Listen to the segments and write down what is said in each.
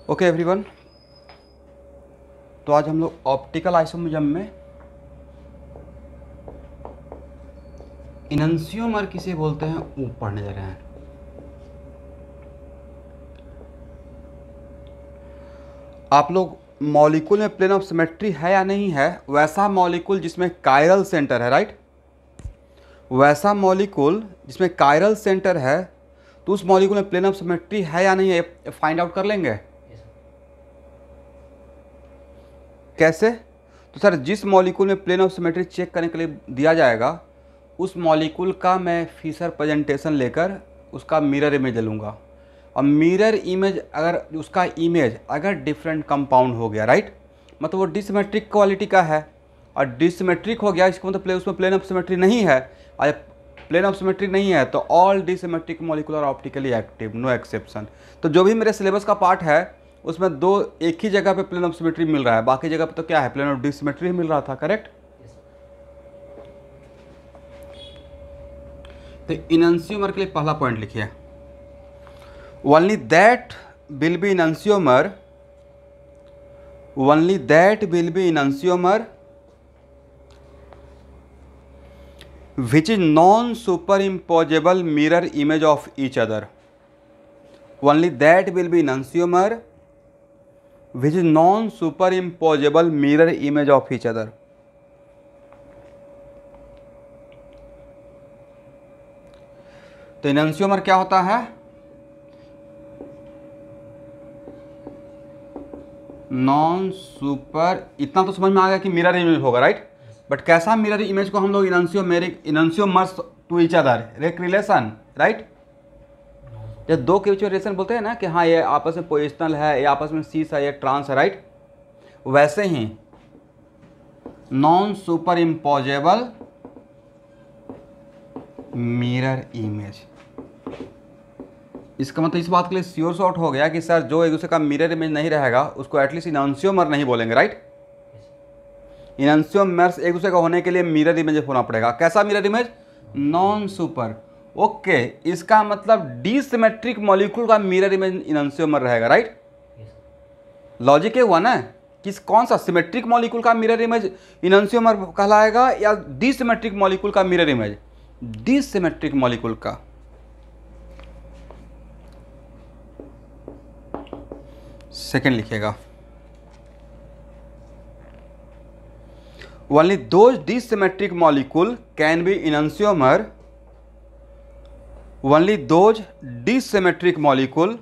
Okay everyone, तो आज हम लोग ऑप्टिकल आइसोमरिज्म में इनंसियोमर किसे बोलते हैं वो पढ़ने जा रहे हैं। आप लोग मॉलिक्यूल में प्लेन ऑफ सिमेट्री है या नहीं है, वैसा मॉलिक्यूल जिसमें कायरल सेंटर है, राइट, वैसा मॉलिक्यूल जिसमें कायरल सेंटर है तो उस मॉलिक्यूल में प्लेन ऑफ सिमेट्री है या नहीं है फाइंड आउट कर लेंगे। कैसे? तो सर जिस मॉलिक्यूल में प्लेन ऑफ सिमेट्री चेक करने के लिए दिया जाएगा उस मॉलिक्यूल का मैं फिशर प्रेजेंटेशन लेकर उसका मिरर इमेज ले लूँगा, और मिरर इमेज अगर उसका इमेज अगर डिफरेंट कंपाउंड हो गया, राइट, मतलब वो डिसिमेट्रिक क्वालिटी का है और डिसिमेट्रिक हो गया, इसका मतलब उसमें प्लेन ऑफ सिमेट्री नहीं है, और प्लेन ऑफ सिमेट्री नहीं है तो all dissymmetric molecule are optically active, no exception. तो जो भी मेरे सिलेबस का पार्ट है उसमें दो एक ही जगह पे प्लेन ऑफ सिमेट्री मिल रहा है, बाकी जगह पे तो क्या है, प्लेन ऑफ डिसिमेट्री मिल रहा था, करेक्ट। तो इनंसियोमर के लिए पहला पॉइंट लिखिए, only that will be enantiomer, only that will be enantiomer which is non-superimposable mirror image of each other. Only that will be enantiomer which is non-superimposable mirror image of each other. तो enantiomer क्या होता है? Non super, इतना तो समझ में आ गया कि मिरर इमेज होगा, राइट, बट कैसा मिरर इमेज को हम लोग इनंसियोमर्स टू ईच अदर, एक रिलेशन, राइट, जब दो के बीच में रिलेशन बोलते हैं ना कि हाँ ये आपस में पोजिशनल है, ये आपस में सीस है, ये ट्रांस है, राइट, वैसे ही non superimposable mirror image. इसका मतलब इस बात के लिए श्योर शॉर्ट हो गया कि सर जो एक दूसरे का मिरर इमेज नहीं रहेगा उसको एटलीस्ट इनंसियोमर नहीं बोलेंगे, राइट। इनंसियोमर्स एक दूसरे का होने के लिए मिरर इमेज होना पड़ेगा। कैसा mirror image? Non super. Okay, इसका मतलब डिसिमेट्रिक मॉलिक्यूल का मिरर इमेज इनंसियोमर रहेगा, राइट। लॉजिक ये हुआ ना, किस कौन सा सिमेट्रिक मॉलिक्यूल का मिरर इमेज इनंसियोमर कहलाएगा या डिसिमेट्रिक मॉलिक्यूल का मिरर इमेज? डिसिमेट्रिक मॉलिक्यूल का। सेकेंड लिखिएगा, only those disymmetric molecule can be enantiomer, only those disymmetric molecule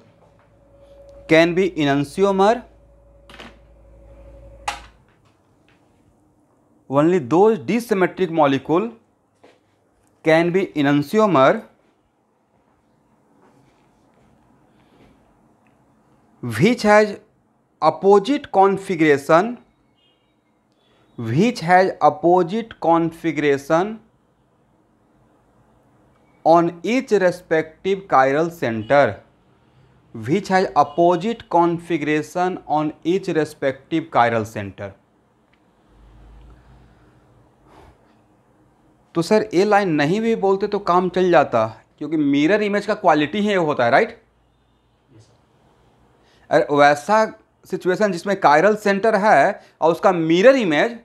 can be enantiomer, only those disymmetric molecule can be enantiomer which has opposite configuration, which has opposite configuration on each respective chiral center, which has opposite configuration on each respective chiral center। तो sir ये line नहीं भी बोलते तो काम चल जाता, क्योंकि मिरर इमेज का क्वालिटी ही होता है, राइट। अरे वैसा सिचुएशन जिसमें कायरल सेंटर है और उसका मिरर इमेज,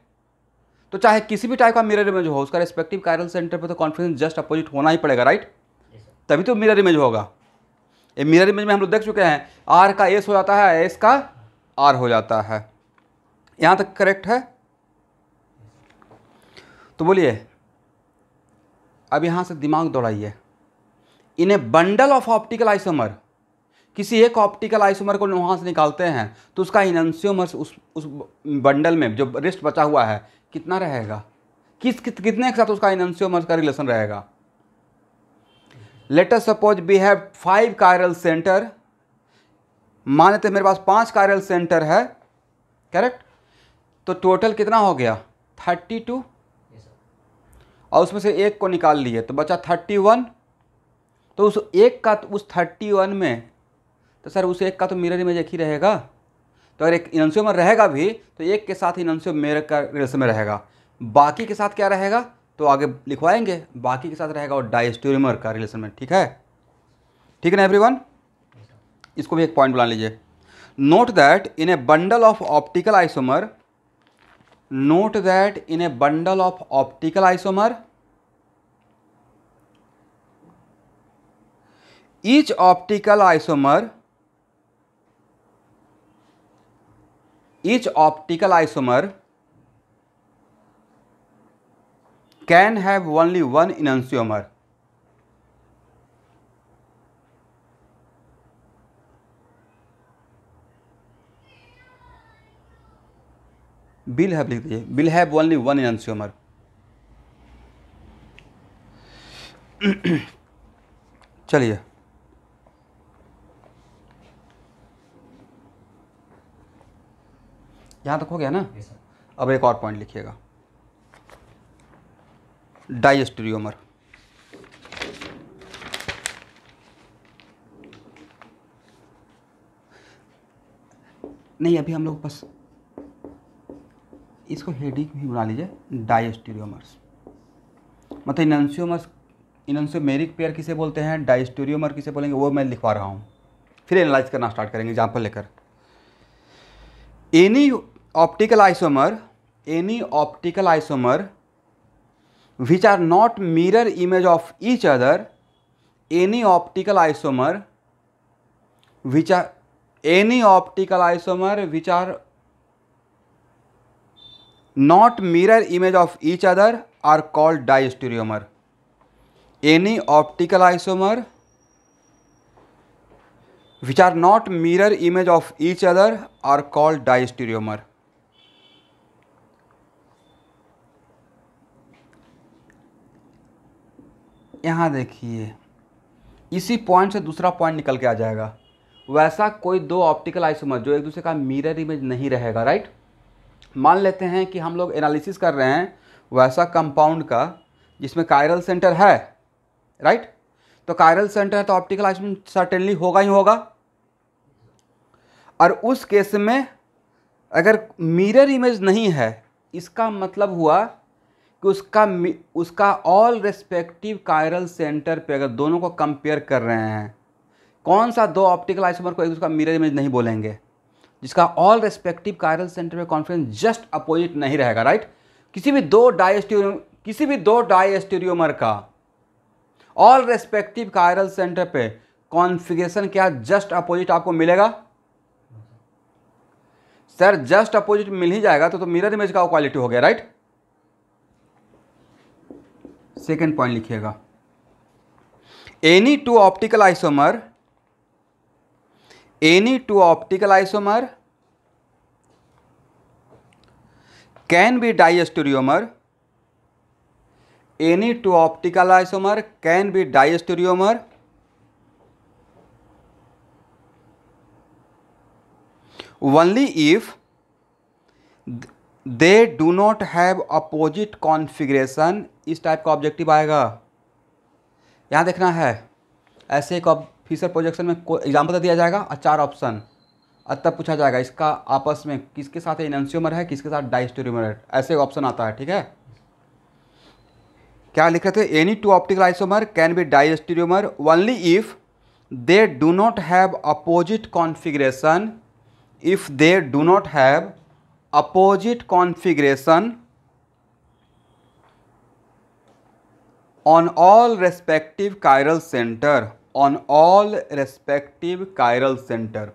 तो चाहे किसी भी टाइप का मिरर इमेज हो, उसका रेस्पेक्टिव कायरल सेंटर पे तो कॉन्फिडेंस जस्ट अपोजिट होना ही पड़ेगा, राइट, तभी तो मिरर इमेज होगा। ये मिरर इमेज में हम लोग देख चुके हैं, आर का एस हो जाता है, एस का आर हो जाता है। यहाँ तक करेक्ट है? तो बोलिए, अब यहाँ से दिमाग दौड़ाइए। In a bundle of optical isomer, किसी एक ऑप्टिकल आइसोमर को वहाँ से निकालते हैं तो उसका इनंसियोमर्स उस बंडल में जो रेस्ट बचा हुआ है कितना रहेगा, कितने के साथ उसका इनंसियोमर्स का रिलेशन रहेगा। Let us suppose we have 5 chiral centre, मान लेते मेरे पास 5 कायरल सेंटर है, करेक्ट, तो टोटल कितना हो गया 32, और उसमें से एक को निकाल लिए तो बचा 31। तो उस एक का, उस 31 में तो सर उस एक का तो मिरर इमेज एक ही रहेगा, तो अगर एक इनंसियोमर रहेगा भी तो एक के साथ इनंसियोमर का रिलेशन में रहेगा, बाकी के साथ क्या रहेगा तो आगे लिखवाएंगे, बाकी के साथ रहेगा और डायस्टेरियोमर का रिलेशन में, ठीक है, ठीक है ना एवरीवन। इसको भी एक पॉइंट बना लीजिए। Note that in a bundle of optical isomer, note that in a bundle of optical isomer, each optical isomer can have only one enantiomer. Will have लिख दीजिए, will have only one enantiomer. चलिए, यहाँ तक हो गया ना? अब एक और पॉइंट लिखिएगा, डाइस्टेरियोमर। नहीं, अभी हम लोग बस इसको हेडिंग भी बना लीजिए, डाइस्टेरियोमर्स। मतलब इनंसियोमेरिक पेयर किसे बोलते हैं, डाइस्टेरियोमर किसे बोलेंगे, वो मैं लिखवा रहा हूँ। फिर एनालाइज करना स्टार्ट करेंगे एग्जाम्पल लेकर। Any optical isomer which are not mirror image of each other, any optical isomer which are not mirror image of each other are called diastereomer. Any optical isomer which are not mirror image of each other are called diastereomer. यहाँ देखिए, इसी point से दूसरा point निकल के आ जाएगा। वैसा कोई दो ऑप्टिकल आइसोमर जो एक दूसरे का मिरर इमेज नहीं रहेगा, राइट। मान लेते हैं कि हम लोग एनालिसिस कर रहे हैं वैसा कंपाउंड का जिसमें कायरल सेंटर है, राइट। तो कायरल सेंटर है तो ऑप्टिकल आइसोमर सर्टेनली होगा ही होगा। और उस केस में अगर मिरर इमेज नहीं है, इसका मतलब हुआ कि उसका ऑल रेस्पेक्टिव कायरल सेंटर पे अगर दोनों को कंपेयर कर रहे हैं, कौन सा दो ऑप्टिकल आइसोमर को एक दूसरे का मिरर इमेज नहीं बोलेंगे, जिसका ऑल रेस्पेक्टिव कायरल सेंटर पे कॉन्फ्रेंस जस्ट अपोजिट नहीं रहेगा, राइट। किसी भी दो डायस्टेरियोमर का ऑल रेस्पेक्टिव कायरल सेंटर पे कॉन्फ़िगरेशन क्या जस्ट अपोजिट आपको मिलेगा? सर जस्ट अपोजिट मिल ही जाएगा तो मिरर इमेज का क्वालिटी हो गया, राइट। सेकेंड पॉइंट लिखिएगा, any two optical isomer can be diastereomer, any two optical isomer can be diastereomer only if they do not have opposite configuration। इस type का ऑब्जेक्टिव आएगा, यहाँ देखना है। ऐसे एक फिशर प्रोजेक्शन में एग्जाम्पल दिया जाएगा और 4 ऑप्शन, और तब पूछा जाएगा इसका आपस में किसके साथ इनंसियोमर है, किसके साथ डाइस्टेरियोमर है, ऐसे ऑप्शन आता है, ठीक है। क्या लिख रहे थे, any two optical isomer can be diastereomer only if they do not have opposite configuration, if they do not have opposite configuration on all respective chiral center, on all respective chiral center।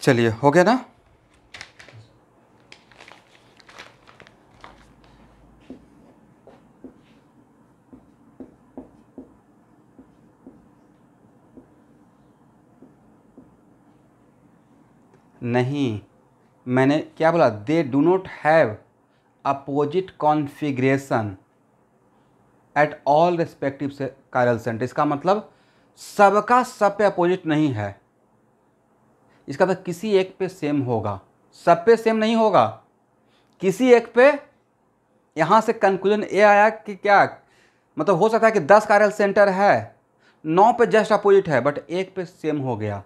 चलिए, हो गया ना। नहीं, मैंने क्या बोला, दे do not have opposite configuration at all respective से chiral centre. इसका मतलब सबका सब पे अपोजिट नहीं है, इसका मतलब किसी एक पे सेम होगा, सब पे सेम नहीं होगा, किसी एक पे। यहाँ से कंक्लूजन ये आया कि क्या मतलब, हो सकता है कि 10 कायरल सेंटर है, 9 पे जस्ट अपोजिट है, बट एक पे सेम हो गया,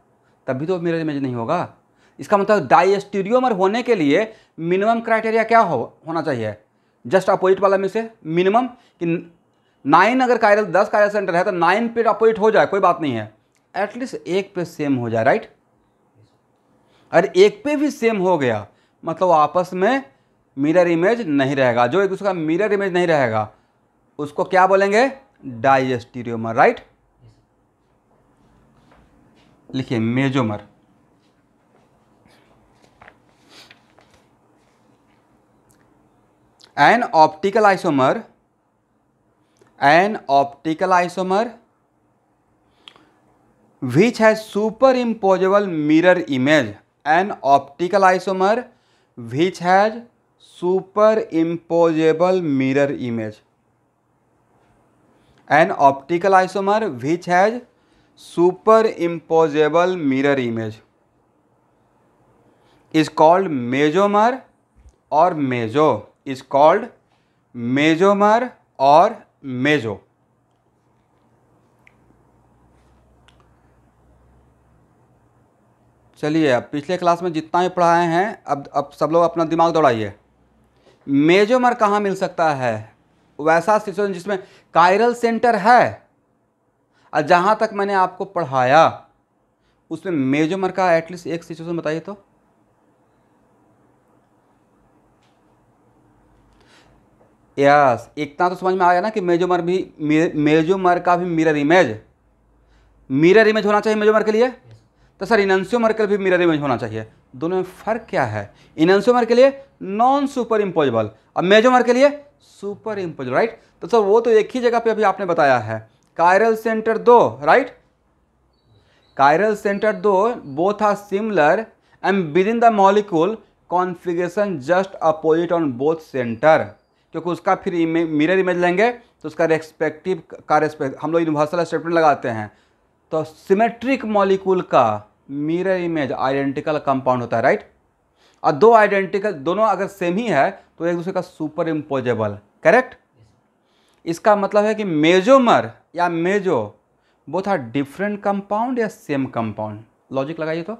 तभी तो मिरर इमेज नहीं होगा। इसका मतलब डाइस्टेरियोमर होने के लिए मिनिमम क्राइटेरिया क्या होना चाहिए, जस्ट अपोजिट वाला में से मिनिमम कि 9 अगर कायरल 10 कायरल सेंटर है तो 9 पे अपोजिट हो जाए, कोई बात नहीं है, एटलीस्ट एक पे सेम हो जाए, राइट। अरे एक पे भी सेम हो गया मतलब आपस में मिरर इमेज नहीं रहेगा। जो एक दूसरे का मिरर इमेज नहीं रहेगा उसको क्या बोलेंगे, डायस्टीरियोमर, राइट। लिखिए मेजोमर। An optical isomer which has superimposable mirror image. An optical isomer which has superimposable mirror image. An optical isomer which has superimposable mirror image is called mesomer or meso. Is called मेजोमर और मेजो। चलिए अब पिछले class में जितना भी पढ़ाए हैं अब सब लोग अपना दिमाग दौड़ाइए। मेजोमर कहाँ मिल सकता है, वैसा सिचुएशन जिसमें कायरल सेंटर है, और जहाँ तक मैंने आपको पढ़ाया उसमें मेजोमर का एटलीस्ट एक सिचुएशन बताइए तो। यस, इतना तो समझ में आ गया ना कि मेजोमर का भी मिरर इमेज होना चाहिए मेजोमर के लिए। तो सर इनैंसियोमर का भी मिरर इमेज होना चाहिए। दोनों में फ़र्क क्या है, इनैंसियोमर के लिए नॉन सुपर इम्पोजेबल और मेजोमर के लिए सुपर इम्पोजेबल, राइट। तो सर वो तो एक ही जगह पे अभी आपने बताया है, chiral centre 2, right. Chiral centre 2 both are similar and within the molecule configuration just opposite on both centre, क्योंकि उसका फिर मिरर इमेज लेंगे तो उसका रेस्पेक्टिव का हम लोग यूनिवर्सल स्टेटमेंट लगाते हैं। तो सिमेट्रिक मॉलिक्यूल का मिरर इमेज आइडेंटिकल कंपाउंड होता है, राइट। और दो आइडेंटिकल दोनों अगर सेम ही है तो एक दूसरे का सुपर इम्पोजेबल, करेक्ट। इसका मतलब है कि मेजोमर या मेजो बोथ आर डिफरेंट कंपाउंड या सेम कंपाउंड। लॉजिक लगाइए तो।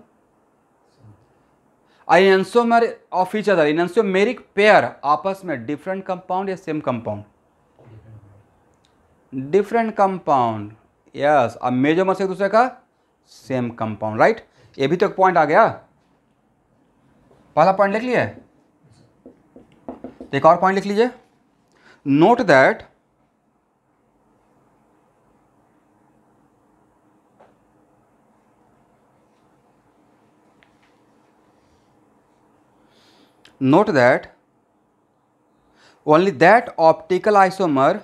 इनैंसियोमर ऑफ ईच अदर, इनैंसियोमेरिक पेयर आपस में डिफरेंट कंपाउंड या same compound, different compound, yes. अब मेजोमर से एक दूसरे का सेम कंपाउंड, राइट। ये भी तो एक पॉइंट आ गया। पहला पॉइंट लिख लिया, एक और पॉइंट लिख लीजिए। Note that only that optical isomer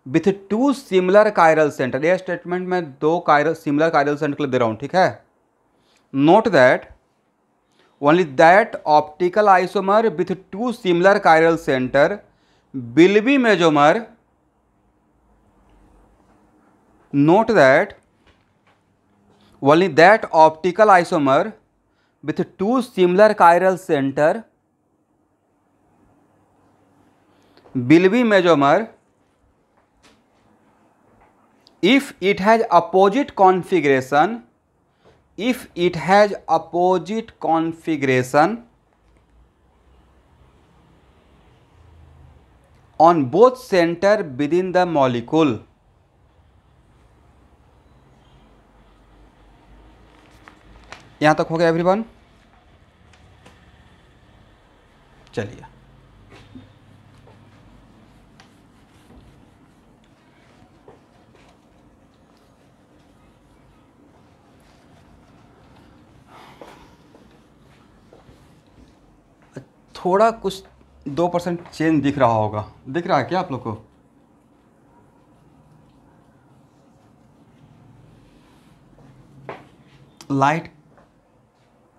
with two similar chiral center, ये स्टेटमेंट में दो सिमिलर कायरल सेंटर के लिए दे रहा हूं, ठीक है। Note that only that optical isomer with two similar chiral center will be mesomer. Note that only that optical isomer with two similar chiral center will be mesomer if it has opposite configuration, on both center within the molecule. यहां तक हो गया everyone. चलिए थोड़ा कुछ 2% change दिख रहा होगा, दिख रहा है क्या आप लोग को?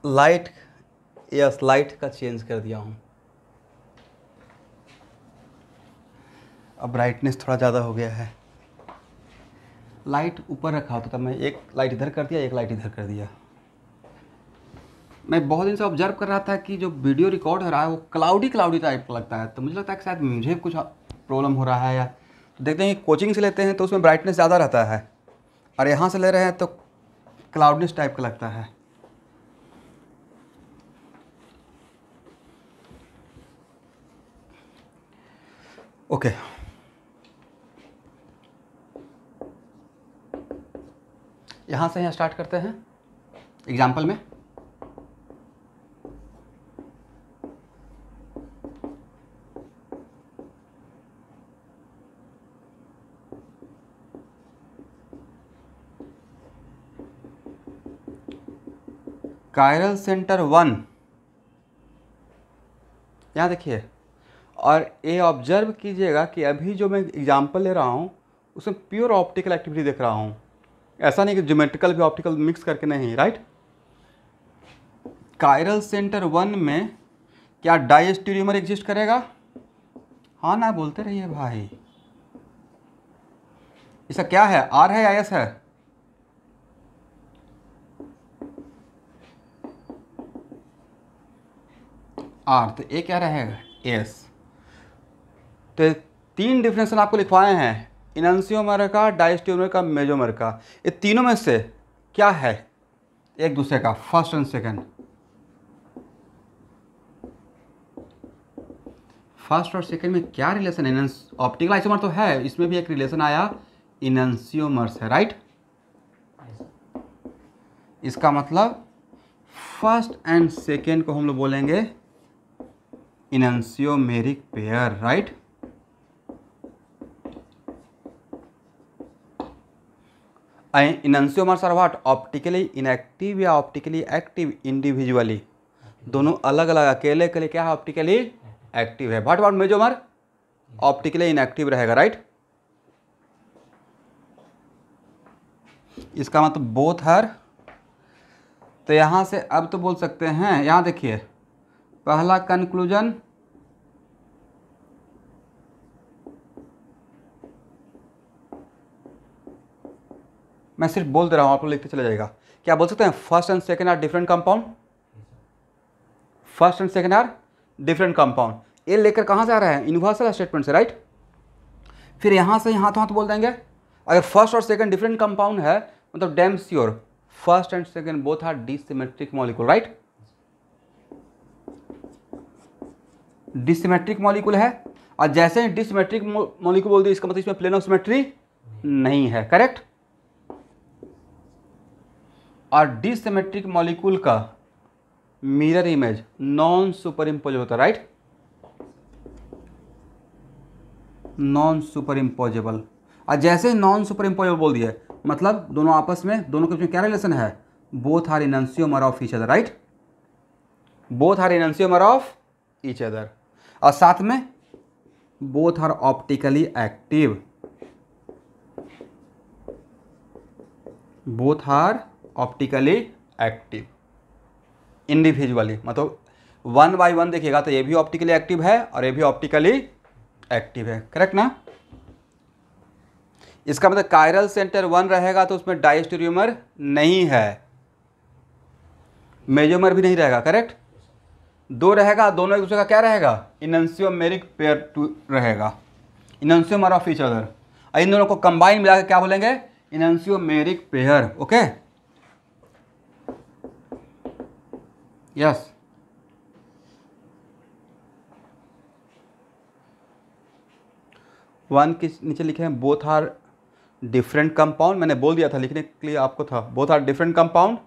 लाइट यस, लाइट का चेंज कर दिया हूँ। अब ब्राइटनेस थोड़ा ज़्यादा हो गया है। लाइट ऊपर रखा होता था, मैं एक लाइट इधर कर दिया, एक लाइट इधर कर दिया। मैं बहुत दिन से ऑब्जर्व कर रहा था कि जो वीडियो रिकॉर्ड हो रहा है वो क्लाउडी टाइप का लगता है, तो मुझे लगता है कि शायद मुझे कुछ प्रॉब्लम हो रहा है। या तो देखते हैं कि कोचिंग से लेते हैं तो उसमें ब्राइटनेस ज़्यादा रहता है, और यहाँ से ले रहे हैं तो क्लाउडनेस टाइप का लगता है। ओके, यहाँ से यहाँ स्टार्ट करते हैं एग्जाम्पल में। कायरल सेंटर 1, यहाँ देखिए, और ये ऑब्जर्व कीजिएगा कि अभी जो मैं एग्जांपल ले रहा हूँ उसमें प्योर ऑप्टिकल एक्टिविटी देख रहा हूँ, ऐसा नहीं कि ज्योमेट्रिकल भी ऑप्टिकल मिक्स करके नहीं, राइट। कायरल सेंटर 1 में क्या डायस्टेरियोमर एग्जिस्ट करेगा? हाँ ना, बोलते रहिए भाई। इसका क्या है, आर है या एस है? आर, तो ए क्या रहेगा, एस। तो 3 डिफरेंशियल आपको लिखवाए हैं, इनंसियोमर का, डायस्टेरियोमर का, मेजोमर का। ये तीनों में से क्या है एक दूसरे का, फर्स्ट एंड सेकंड? फर्स्ट और सेकंड में क्या रिलेशन है? ऑप्टिकल आइसोमर तो है, इसमें भी एक रिलेशन आया, इनंसियोमर्स है, राइट। इसका मतलब फर्स्ट एंड सेकंड को हम लोग बोलेंगे enantiomeric pair, right. Enantiomers are what, optically inactive या ऑप्टिकली एक्टिव इंडिविजुअली, दोनों अलग अलग, अकेले अकेले क्या है, ऑप्टिकली एक्टिव है। What about mesomer, optically inactive रहेगा, राइट। इसका मतलब बोथ हर, तो यहां से अब तो बोल सकते हैं, यहां देखिए पहला कंक्लूजन, मैं सिर्फ बोल दे रहा हूं, आप लोग लिखते चले जाएगा। क्या बोल सकते हैं, first and second are different compound, first and second are different compound. ये लेकर कहां से आ रहा है, यूनिवर्सल स्टेटमेंट से, राइट। फिर यहां से यहां तो बोल देंगे, अगर फर्स्ट और सेकंड डिफरेंट कंपाउंड है मतलब damn sure first and second both are dissymmetric molecule, right. Dissymmetric molecule है, और जैसे ही डिसिमेट्रिक मॉलिक्यूल बोल दिया, इसका मतलब इसमें प्लेन ऑफ सिमेट्री नहीं है, करेक्ट। और डिसिमेट्रिक मॉलिक्यूल का mirror image non super impose होता है, राइट, नॉन सुपर इम्पोजेबल। और जैसे ही नॉन सुपर इम्पोजेबल बोल दिया मतलब दोनों आपस में, दोनों के बीच में क्या रिलेशन है, both are enantiomer of each other, right, both are enantiomer of each other. और साथ में both are optically active, both are optically active individually, मतलब 1 by 1 देखिएगा तो ये भी ऑप्टिकली एक्टिव है और ये भी ऑप्टिकली एक्टिव है, करेक्ट ना। इसका मतलब कायरल सेंटर 1 रहेगा तो उसमें डायस्टेरियोमर नहीं है, मेजोमर भी नहीं रहेगा, करेक्ट। 2 रहेगा, दोनों एक दूसरे का क्या रहेगा, इनंसियोमेरिक पेयर रहेगा, इनंसियोमर ऑफ ईच अदर। इन दोनों को कंबाइन मिला के क्या बोलेंगे, enantiomeric pair, okay, yes. One के नीचे लिखे हैं बोथ आर डिफरेंट कंपाउंड, मैंने बोल दिया था लिखने के लिए आपको था, बोथ आर डिफरेंट कंपाउंड।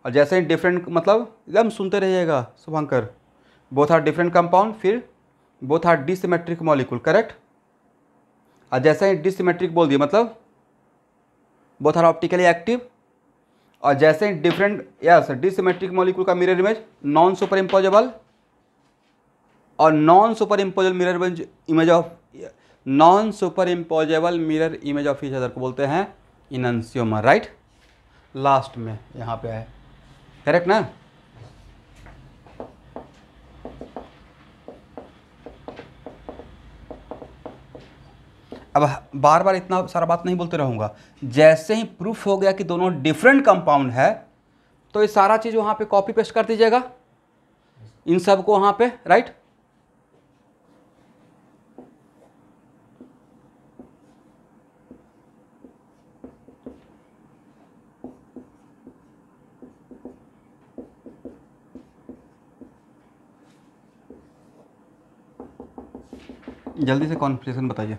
और जैसे ही डिफरेंट मतलब एकदम सुनते रहिएगा शुभंकर, बोथ आर डिफरेंट कंपाउंड, फिर both are dissymmetric molecule, correct. और जैसे ही डिसिमेट्रिक बोल दिया मतलब बोथ आर ऑप्टिकली एक्टिव, और जैसे ही डिफरेंट, यस, डिसिमेट्रिक मॉलिक्यूल का mirror image non superimposable, और non superimposable mirror image of, non superimposable mirror image of each other को बोलते हैं इनंसियोमर, राइट। लास्ट में यहाँ पे है, करेक्ट ना। अब बार बार इतना सारा बात नहीं बोलते रहूँगा, जैसे ही प्रूफ हो गया कि दोनों डिफरेंट कंपाउंड है तो ये सारा चीज़ वहाँ पे कॉपी पेस्ट कर दीजिएगा, इन सब को वहाँ पे, राइट। जल्दी से कॉन्फ़िगरेशन बताइए।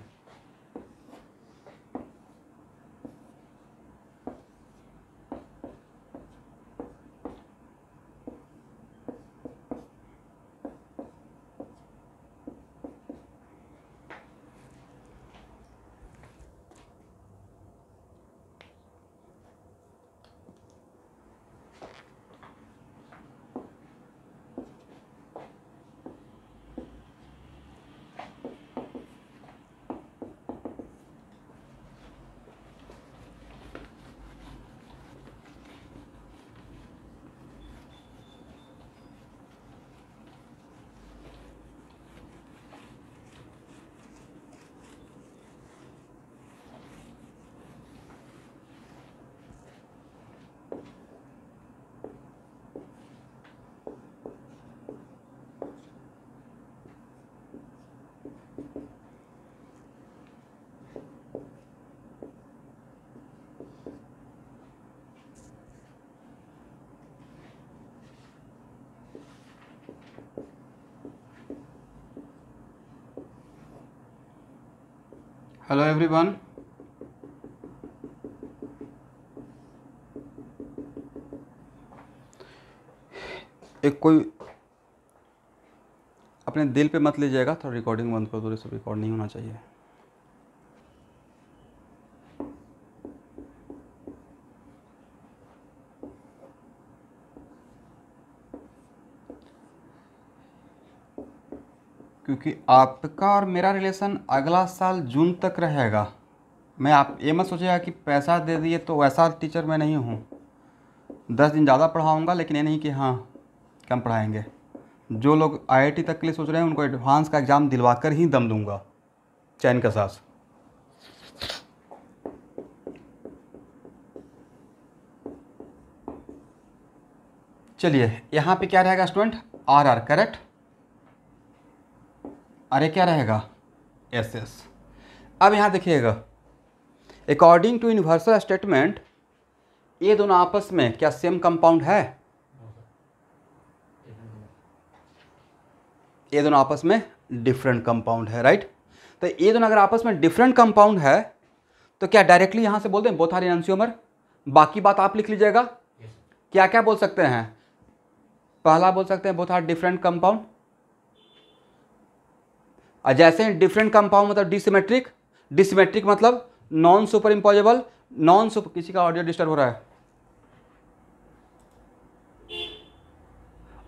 हेलो एवरीवन, एक कोई अपने दिल पे मत लीजिएगा, थोड़ा रिकॉर्डिंग बंद कर दो, सब रिकॉर्ड नहीं होना चाहिए। क्योंकि आपका और मेरा रिलेशन अगला साल जून तक रहेगा। मैं आप ये मत सोचिएगा कि पैसा दे दिए तो वैसा टीचर मैं नहीं हूँ। 10 दिन ज़्यादा पढ़ाऊँगा, लेकिन ये नहीं कि हाँ कम पढ़ाएंगे। जो लोग आईआईटी तक के लिए सोच रहे हैं उनको एडवांस का एग्ज़ाम दिलवा कर ही दम दूंगा चैन का सांस। चलिए, यहाँ पे क्या रहेगा स्टूडेंट? Are, correct. अरे क्या रहेगा? एस। अब यहाँ देखिएगा, अकॉर्डिंग टू यूनिवर्सल स्टेटमेंट ये दोनों आपस में क्या सेम कंपाउंड है? ये दोनों आपस में डिफरेंट कंपाउंड है, राइट। तो ये दोनों अगर आपस में डिफरेंट कंपाउंड है तो क्या डायरेक्टली यहाँ से बोल दें बोथ आर एनंसियोमर? बाकी बात आप लिख लीजिएगा। क्या क्या बोल सकते हैं? पहला बोल सकते हैं बोथ आर डिफरेंट कंपाउंड। और जैसे ही डिफरेंट कंपाउंड मतलब डिसिमेट्रिक, डिसिमेट्रिक मतलब non superimposable, non super. किसी का ऑडियो डिस्टर्ब हो रहा है?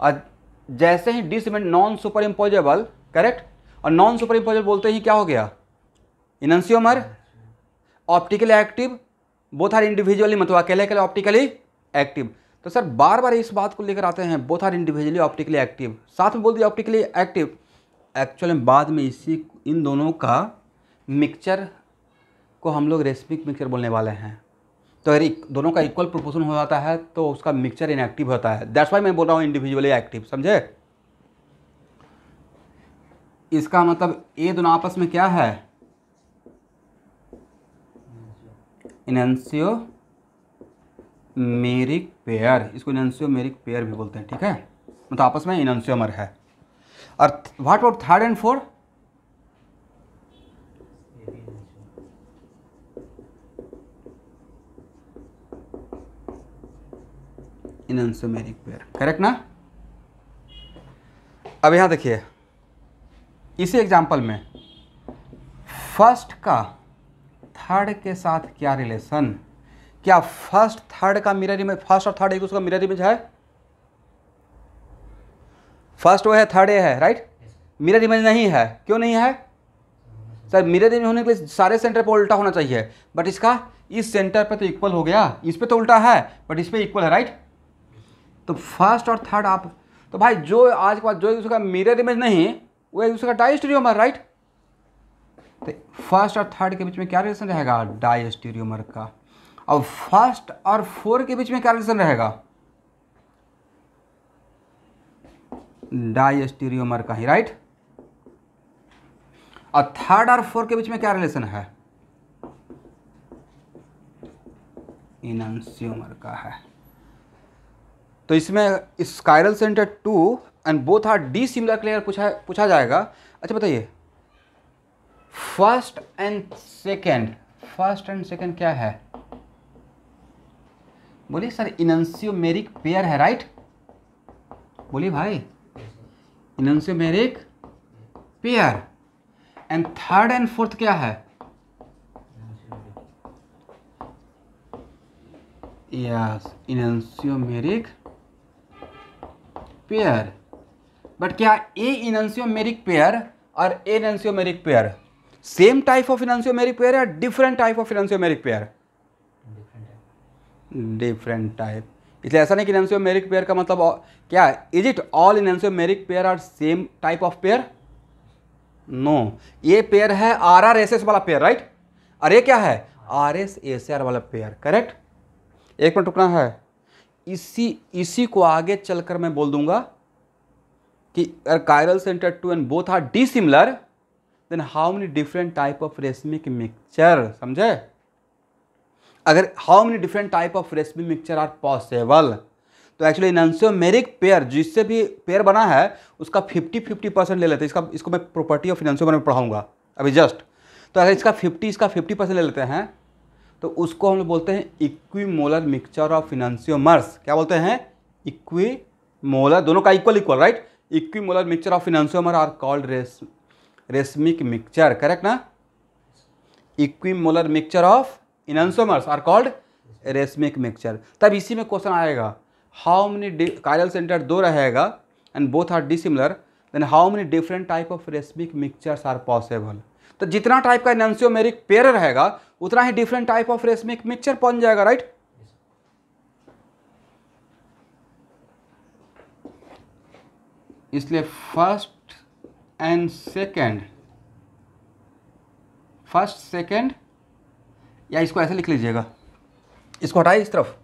और जैसे ही डिसिमेट नॉन सुपर इम्पोजेबल, करेक्ट। और नॉन सुपर इम्पोजेबल बोलते ही क्या हो गया? Enantiomer. Optically active, both are individually, मतलब अकेले अकेले ऑप्टिकली एक्टिव। तो सर बार बार इस बात को लेकर आते हैं both are individually optically active, साथ में बोल दिया ऑप्टिकली एक्टिव। एक्चुअली बाद में इन दोनों का मिक्सचर को हम लोग रेसिपिक मिक्सचर बोलने वाले हैं। तो अगर दोनों का इक्वल प्रोपोर्शन हो जाता है तो उसका मिक्सचर इनएक्टिव होता है। दैट्स वाई मैं बोल रहा हूँ इंडिविजुअली एक्टिव, समझे? इसका मतलब ये दोनों आपस में क्या है? इनैंसियोमेरिक पेयर। इसको इनैंसियोमेरिक पेयर भी बोलते हैं, ठीक है। मतलब आपस में इनैंसियोमर है। और what about third and fourth? Enantiomeric pair, correct ना। अब यहां देखिए, इसी एग्जांपल में फर्स्ट का थर्ड के साथ क्या रिलेशन? क्या फर्स्ट थर्ड का मिरर इमेज, फर्स्ट और थर्ड एक दूसरे का मिरर इमेज है? फर्स्ट वो है, थर्ड ये है, राइट। मिरर इमेज नहीं है। क्यों नहीं है सर? मिरर इमेज होने के लिए सारे सेंटर पर उल्टा होना चाहिए, बट इसका इस सेंटर पे तो इक्वल हो गया, इस पे तो उल्टा है बट इस पे इक्वल है, राइट। तो फर्स्ट और थर्ड आप, तो भाई जो आज के बाद जो एक दूसरे का मिरर इमेज नहीं, वो एक दूसरे का डायस्टेरियोमर, राइट। तो फर्स्ट और थर्ड के बीच में क्या रिलेशन रहेगा? डायस्टेरियोमर का। और फर्स्ट और फोर के बीच में क्या रिलेशन रहेगा? डायस्टेरियोमर का ही, राइट। और थर्ड और फोर के बीच में क्या रिलेशन है? इनैंसियोमर का है। तो इसमें chiral centre 2 and both are dissimilar clear पूछा जाएगा। अच्छा बताइए, फर्स्ट एंड सेकेंड क्या है? बोलिए सर, इनंसियोमेरिक पेयर है, राइट? बोलिए भाई, enantiomeric pair. And third and fourth क्या है? Yes, इनंसियोमेरिक pair. बट क्या ए इनंसियोमेरिक पेयर और a enantiomeric pair same type of enantiomeric pair या different type of enantiomeric pair? Different type. इसलिए ऐसा नहीं कि इनंसियोमेरिक पेयर का मतलब क्या, is it all enantiomeric pair are same type of pair? No, ये पेयर है आर आर एस एस वाला पेयर, राइट? और ये क्या है? आर एस एस आर वाला पेयर, करेक्ट? एक मिनट रुकना है, इसी को आगे चलकर मैं बोल दूंगा कि chiral centre 2 and both are dissimilar, then how many different type of racemic mixture? समझे? अगर how many different type of racemic mixture are possible, तो एक्चुअली इनंसियोमेरिक पेयर जिससे भी पेयर बना है उसका 50-50% ले लेते हैं। इसको मैं प्रॉपर्टी ऑफ इनंसियोमर में पढ़ाऊंगा अभी जस्ट। तो अगर इसका 50% ले लेते हैं तो उसको हम लोग बोलते हैं इक्विमोलर मिक्सचर ऑफ इनंसियोमर्स। क्या बोलते हैं? इक्विमोलर, दोनों का equal equal, right? Equimolar mixture of enantiomer are called racemic mixture, correct ना? Equimolar mixture of enantiomers are called racemic mixture. तब इसी में क्वेश्चन आएगा, हाउ मेनी कायरल सेंटर 2 रहेगा and both are dissimilar, then how many different type of racemic mixtures are possible? तो जितना type का enantiomeric pair रहेगा उतना ही different type of racemic mixture बन जाएगा, राइट? इसलिए फर्स्ट सेकेंड, या इसको ऐसे लिख लीजिएगा, इसको हटाइए इस तरफ।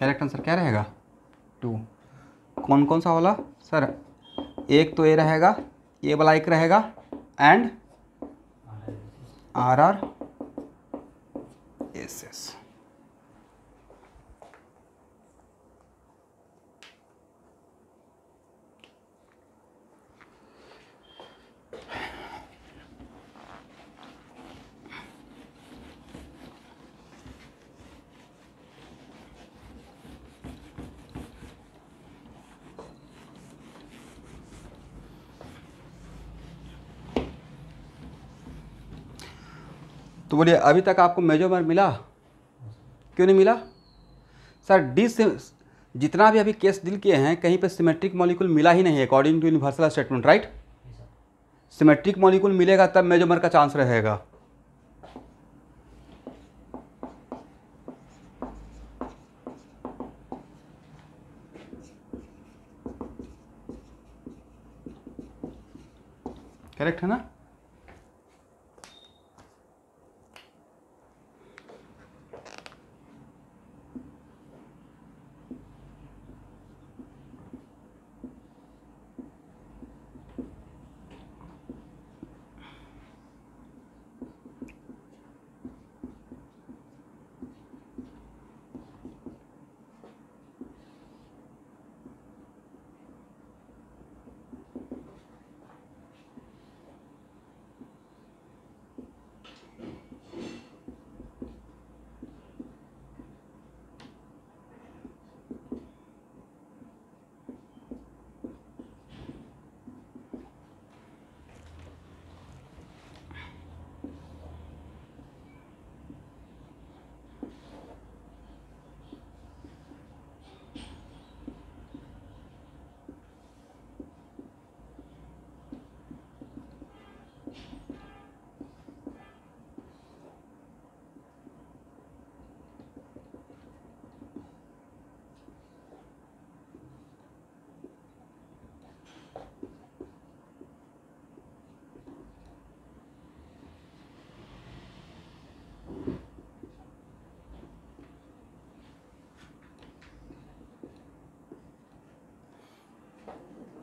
करेक्ट आंसर क्या रहेगा? 2। कौन कौन सा वाला सर? एक तो ए रहेगा, ये वाला एक रहेगा, and R R S S. तो बोलिए, अभी तक आपको मेजोमर मिला? क्यों नहीं मिला सर? जितना भी अभी केस डील किए हैं कहीं पे सिमेट्रिक मॉलिक्यूल मिला ही नहीं है, according to universal statement, right? Symmetric molecule मिलेगा तब मेजोमर का चांस रहेगा। करेक्ट है ना?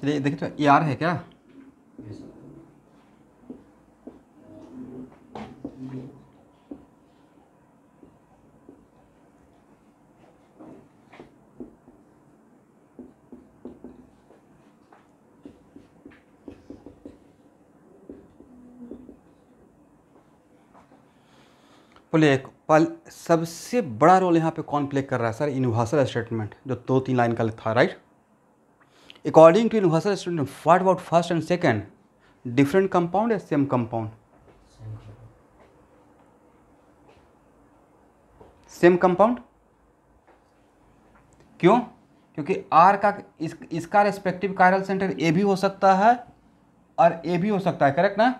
चलिए देखिए तो ये आर है क्या? बोलिए सबसे बड़ा रोल यहाँ पे कौन प्ले कर रहा है सर? यूनिवर्सल स्टेटमेंट जो 2-3 लाइन का था, right? According to universal statement what about first and second, different compound या सेम कंपाउंड? Same compound. क्यों? क्योंकि आर का इसका रेस्पेक्टिव कायरल सेंटर ए भी हो सकता है और ए भी हो सकता है, करेक्ट ना?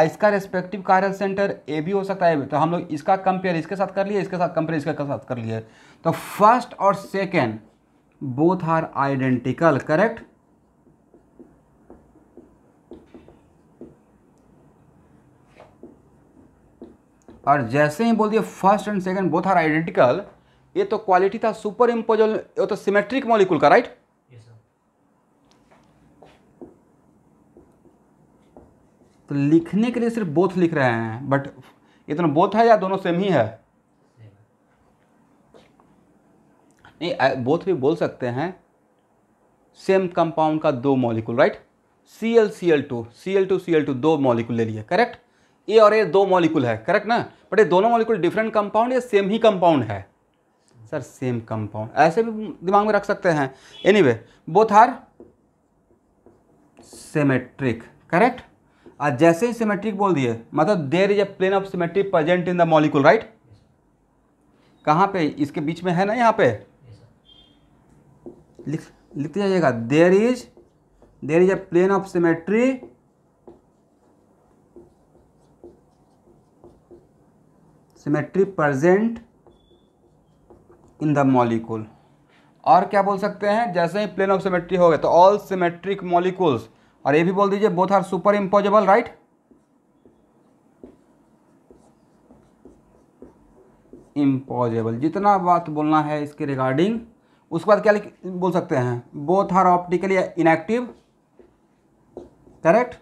इसका रेस्पेक्टिव कायरल सेंटर ए भी हो सकता है, तो हम लोग इसका कंपेयर इसके साथ कर लिए, इसके साथ कंपेयर इसके साथ कर लिए, तो फर्स्ट और second both are identical, correct? और जैसे ही बोल दिए first and second both are identical, ये तो क्वालिटी था सुपर इम्पोजल, ये तो सिमेट्रिक मॉलिक्यूल का, राइट? तो लिखने के लिए सिर्फ बोथ लिख रहे हैं, बट ये दोनों बोथ है या दोनों सेम ही है? नहीं, बोथ भी बोल सकते हैं। सेम कंपाउंड का दो मॉलिक्यूल, राइट? Cl Cl2 दो मॉलिक्यूल ले लिए, करेक्ट? ए और ए दो मॉलिक्यूल है, करेक्ट ना? बट ये दोनों मॉलिक्यूल डिफरेंट कंपाउंड या सेम ही कंपाउंड है? सर सेम कंपाउंड, ऐसे भी दिमाग में रख सकते हैं। Anyway both are symmetric, correct? और जैसे ही सिमेट्रिक बोल दिए मतलब there is a plane of symmetry present in the molecule, right? कहाँ पे? इसके बीच में है ना, यहाँ पे लिखते जाइएगा, there is a plane of symmetry present in the molecule. और क्या बोल सकते हैं? जैसे ही प्लेन ऑफ सिमेट्री हो गए तो ऑल सिमेट्रिक मॉलिक्यूल्स, और ये भी बोल दीजिए both are superimposable, right? Imposable, जितना बात बोलना है इसके रिगार्डिंग। उसके बाद क्या बोल सकते हैं? Both are optically inactive, correct?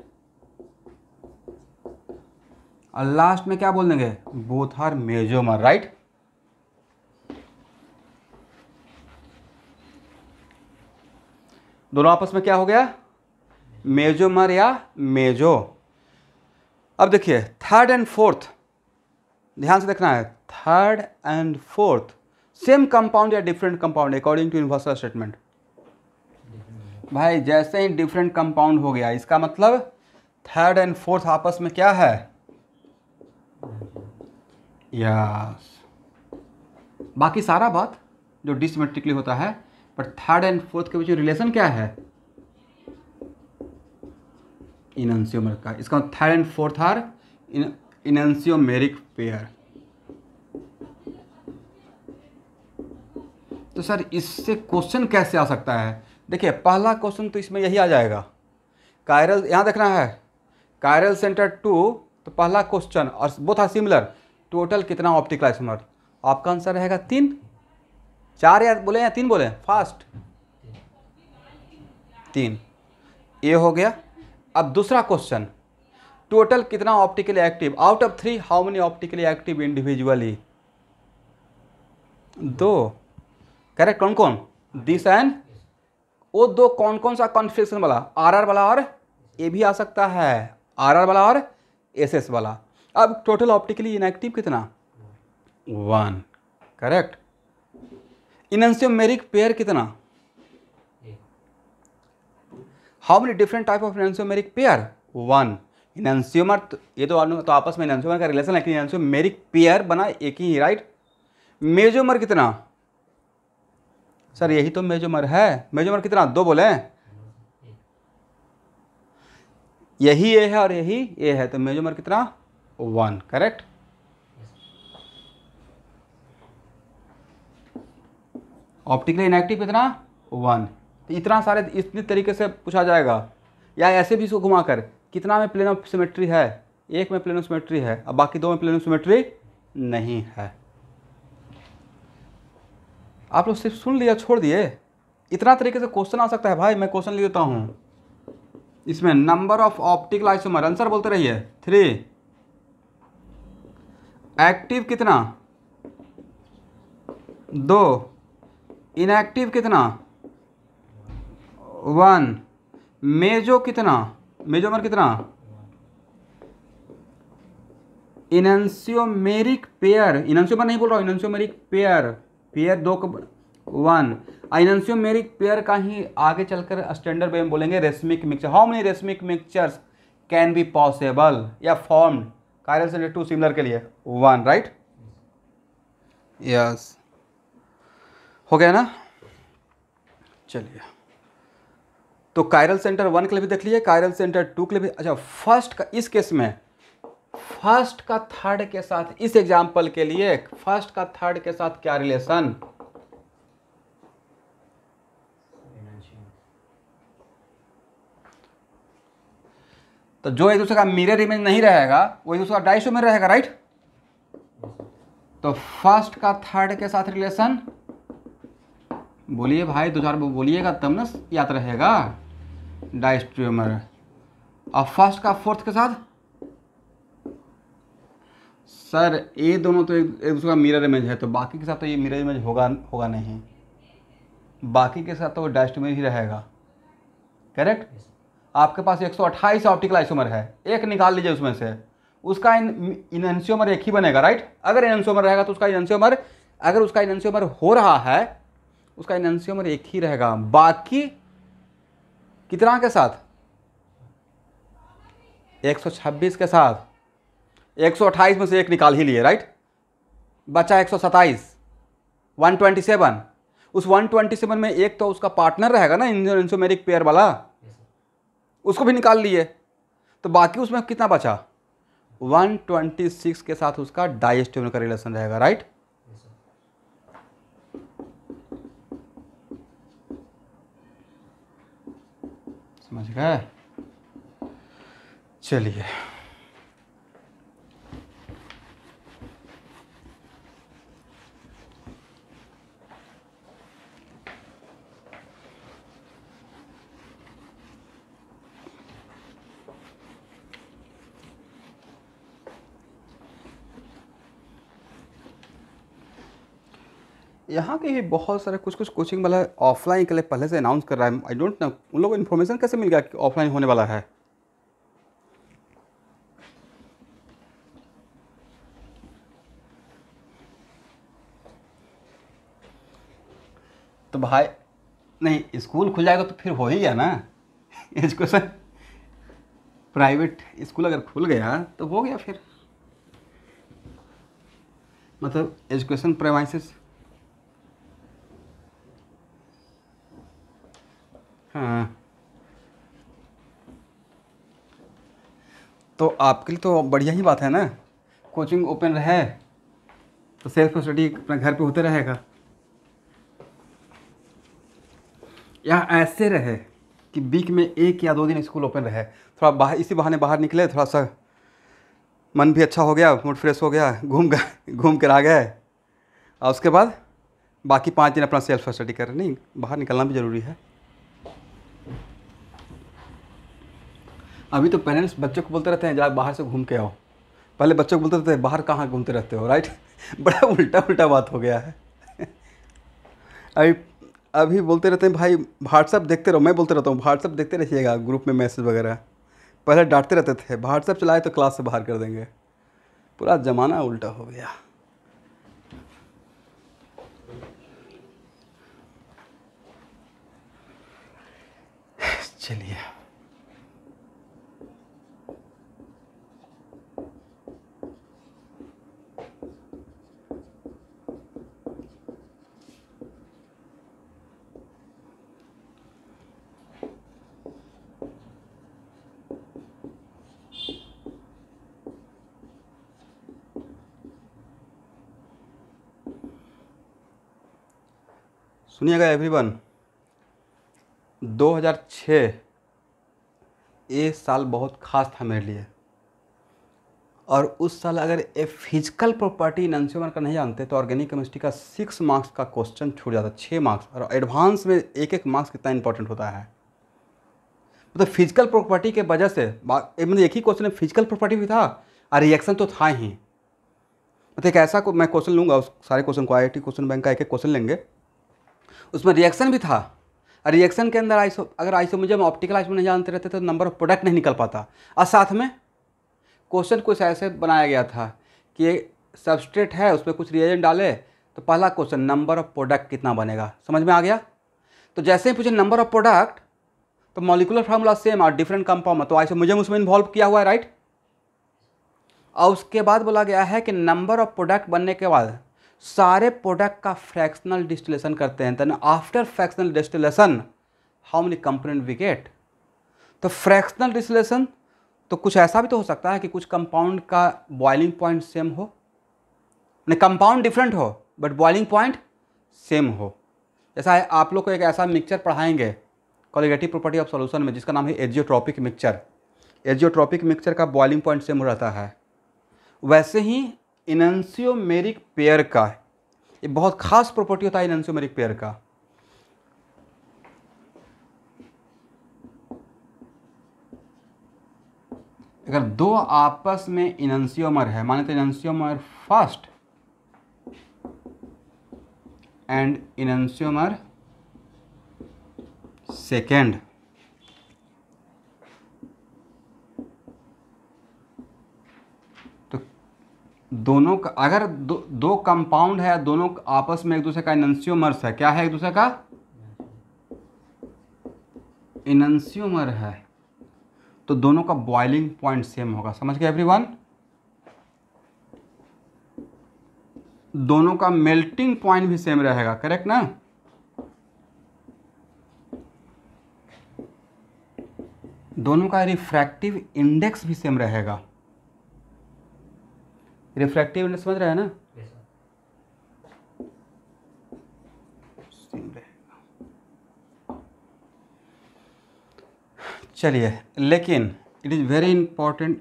और लास्ट में क्या बोल देंगे? Both are mesomer, right? दोनों आपस में क्या हो गया? मेजोमर या मेजो। अब देखिए थर्ड एंड फोर्थ, ध्यान से देखना है, third and fourth same compound या different compound according to universal statement? भाई जैसे ही डिफरेंट कंपाउंड हो गया इसका मतलब थर्ड एंड फोर्थ आपस में क्या है? यस। बाकी सारा बात जो डिसिमेट्रिकली होता है, बट थर्ड एंड फोर्थ के बीच रिलेशन क्या है? इनएंशियोमर का। इसका third and fourth are enantiomeric pair. तो सर इससे क्वेश्चन कैसे आ सकता है? देखिए पहला क्वेश्चन तो इसमें यही आ जाएगा, कायरल, यहाँ देखना है कायरल सेंटर 2, तो पहला क्वेश्चन, और बोथ आर सिमिलर, टोटल कितना ऑप्टिकल आइसोमर? आपका आंसर रहेगा 3, 4 या बोले या 3 बोले? फास्ट 3, ये हो गया। अब दूसरा क्वेश्चन, टोटल कितना optically active? Out of 3 how many optically active individually? 2, correct? कौन कौन? दिस एंड, वो दो कौन कौन सा कॉन्फिगरेशन वाला? आरआर वाला और ए भी आ सकता है, आरआर वाला और एसएस वाला। अब टोटल ऑप्टिकली इनएक्टिव कितना? 1, करेक्ट? इनएंशियोमेरिक पेयर कितना? How many different type of enantiomeric pair? 1। Enantiomer ये तो आपस में इनएंशियोमर का रिलेशन है कि इनएंशियोमेरिक पेयर बना एक ही, राइट? मेजोमर कितना? सर यही तो मेजोमर है। मेजोमर कितना? 2 बोले? यही ए है और यही ए है, तो मेजोमर कितना? 1, करेक्ट? ऑप्टिकली इनएक्टिव कितना? 1। तो इतना सारे इतने तरीके से पूछा जाएगा, या ऐसे भी इसको घुमाकर कितना में प्लेन ऑफ सिमेट्री है? एक में प्लेन ऑफ सिमेट्री है, अब बाकी 2 में प्लेन ऑफ सिमेट्री नहीं है। आप लोग सिर्फ सुन लिया छोड़ दिए, इतना तरीके से क्वेश्चन आ सकता है भाई। मैं क्वेश्चन लिख देता हूँ इसमें। Number of optical isomer, answer बोलते रहिए 3। एक्टिव कितना 2, इनएक्टिव कितना 1, मेजो कितना, मेजोमर कितना, इनैंसियोमेरिक पेयर, इनैंसियोमर नहीं बोल रहा हूँ, इनैंसियोमेरिक पेयर, पेयर 2 का 1। इनैंसियोमेरिक पेयर का ही आगे चलकर स्टैंडर्ड वे में बोलेंगे racemic mixture. How many racemic mixtures can be possible या फॉर्म्ड कायरल सेंटर 2 सिमिलर के लिए 1, राइट। यस, हो गया ना। चलिए, तो कायरल सेंटर 1 के लिए भी देख लीजिए, कायरल सेंटर 2 के लिए भी। अच्छा, फर्स्ट का इस केस में फर्स्ट का थर्ड के साथ, इस एग्जाम्पल के लिए फर्स्ट का थर्ड के साथ क्या रिलेशन, तो जो एक दूसरे का मिरर इमेज नहीं रहेगा वो एक दूसरे का डाइसोमर रहेगा, राइट। तो फर्स्ट का थर्ड के साथ रिलेशन, बोलिए भाई, 2-4 बोलिएगा तब ना याद रहेगा, डाइस्ट्रोमर। और फर्स्ट का फोर्थ के साथ, सर ये दोनों तो एक दूसरे का मिरर इमेज है, तो बाकी के साथ तो ये मिरर इमेज होगा नहीं, बाकी के साथ तो वो डाइस्ट्रोमर ही रहेगा, करेक्ट। आपके पास 128 ऑप्टिकल आइसोमर है, एक निकाल लीजिए उसमें से, उसका इनैंसियोमर एक ही बनेगा, राइट। अगर इनैंसियोमर रहेगा तो उसका इनैंसियोमर, अगर उसका इनैंसियोमर हो रहा है उसका इनैंसियोमर एक ही रहेगा। बाकी कितना के साथ, 126 के साथ, 128 में से एक निकाल ही लिए, राइट। बचा 127, 127। उस 127 में एक तो उसका पार्टनर रहेगा ना इनैंसियोमेरिक पेयर वाला, उसको भी निकाल लिए, तो बाकी उसमें कितना बचा, 126 के साथ उसका डाइस्टोमर का रिलेशन रहेगा, राइट। समझ गए। चलिए, यहाँ के ही बहुत सारे कुछ कोचिंग वाला ऑफलाइन के लिए पहले से अनाउंस कर रहा है। आई डोंट नो उन लोगों को इन्फॉर्मेशन कैसे मिल गया कि ऑफलाइन होने वाला है। तो भाई नहीं, स्कूल खुल जाएगा तो फिर हो ही गया ना एजुकेशन। प्राइवेट स्कूल अगर खुल गया तो हो गया फिर, मतलब एजुकेशन प्रेमाइसेस। हाँ, तो आपके लिए तो बढ़िया ही बात है ना, कोचिंग ओपन रहे तो सेल्फ स्टडी अपना घर पे होते रहेगा, या ऐसे रहे कि वीक में 1 या 2 दिन स्कूल ओपन रहे, थोड़ा बाहर, इसी बहाने बाहर निकले, थोड़ा सा मन भी अच्छा हो गया, मूड फ्रेश हो गया, घूम कर आ गए, और उसके बाद बाकी 5 दिन अपना सेल्फ स्टडी कर। नहीं, बाहर निकलना भी ज़रूरी है। अभी तो पेरेंट्स बच्चों को बोलते रहते हैं जा बाहर से घूम के आओ, पहले बच्चों को बोलते रहते हैं बाहर कहाँ घूमते रहते हो, राइट। बड़ा उल्टा बात हो गया है। अभी अभी बोलते रहते हैं भाई व्हाट्सअप देखते रहो, मैं बोलते रहता हूँ व्हाट्सअप देखते रहिएगा, ग्रुप में मैसेज वगैरह। पहले डांटते रहते थे व्हाट्सअप चलाए तो क्लास से बाहर कर देंगे, पूरा ज़माना उल्टा हो गया। चलिए, सुनिएगा एवरीवन, 2006 ये साल बहुत ख़ास था मेरे लिए। और उस साल अगर ए फिजिकल प्रॉपर्टी इनैंसियोमर का नहीं जानते तो ऑर्गेनिक केमिस्ट्री का 6 मार्क्स का क्वेश्चन छूट जाता, 6 मार्क्स। और एडवांस में एक एक मार्क्स कितना इंपॉर्टेंट होता है। मतलब फिजिकल प्रॉपर्टी के वजह से मतलब एक ही क्वेश्चन में फिजिकल प्रॉपर्टी भी था और रिएक्शन तो था ही। मतलब एक ऐसा मैं क्वेश्चन लूँगा, उस सारे क्वेश्चन को IIT क्वेश्चन बैंक का एक एक क्वेश्चन लेंगे, उसमें रिएक्शन भी था। और रिएक्शन के अंदर अगर आइसोमरिज्म ऑप्टिकल आइसोमर नहीं जानते रहते तो नंबर ऑफ प्रोडक्ट नहीं निकल पाता। और साथ में क्वेश्चन कुछ ऐसे बनाया गया था कि सबस्ट्रेट है, उसमें कुछ रिएजेंट डाले तो पहला क्वेश्चन नंबर ऑफ प्रोडक्ट कितना बनेगा, समझ में आ गया। तो जैसे ही पूछे नंबर ऑफ प्रोडक्ट तो मॉलिक्यूलर फार्मूला सेम और डिफरेंट कंपाउंड, तो आइसोमरिज्म उसमें इन्वॉल्व किया हुआ है, राइट। और उसके बाद बोला गया है कि नंबर ऑफ प्रोडक्ट बनने के बाद सारे प्रोडक्ट का फ्रैक्शनल डिस्टिलेशन करते हैं। Then after fractional distillation how many component we get. तो फ्रैक्शनल डिस्टिलेशन तो कुछ ऐसा भी तो हो सकता है कि कुछ कंपाउंड का बॉइलिंग पॉइंट सेम हो, नहीं कंपाउंड डिफरेंट हो बट बॉइलिंग पॉइंट सेम हो। जैसा है आप लोग को एक ऐसा मिक्सचर पढ़ाएंगे कोलिगेटिव प्रॉपर्टी ऑफ सॉल्यूशन में जिसका नाम है एजियोट्रॉपिक मिक्सचर। एजियोट्रॉपिक मिक्सचर का बॉइलिंग पॉइंट सेम रहता है। वैसे ही इनैंसियोमेरिक पेयर का ये बहुत खास प्रॉपर्टी होता है इनैंसियोमेरिक पेयर का। अगर दो आपस में इनैंसियोमर है, माने तो इनैंसियोमर फर्स्ट एंड इनैंसियोमर सेकेंड, तो दोनों का अगर दो कंपाउंड है, दोनों आपस में एक दूसरे का इनैंसियोमर्स है, क्या है एक दूसरे का इनैंसियोमर है, तो दोनों का बॉइलिंग पॉइंट सेम होगा। समझ गए एवरीवन। दोनों का मेल्टिंग पॉइंट भी सेम रहेगा, करेक्ट ना। दोनों का रिफ्रैक्टिव इंडेक्स भी सेम रहेगा। रिफ्रैक्टिव इंडेक्स समझ रहे हैं ना, सेम रहेगा। चलिए, लेकिन इट इज़ वेरी इंपॉर्टेंट,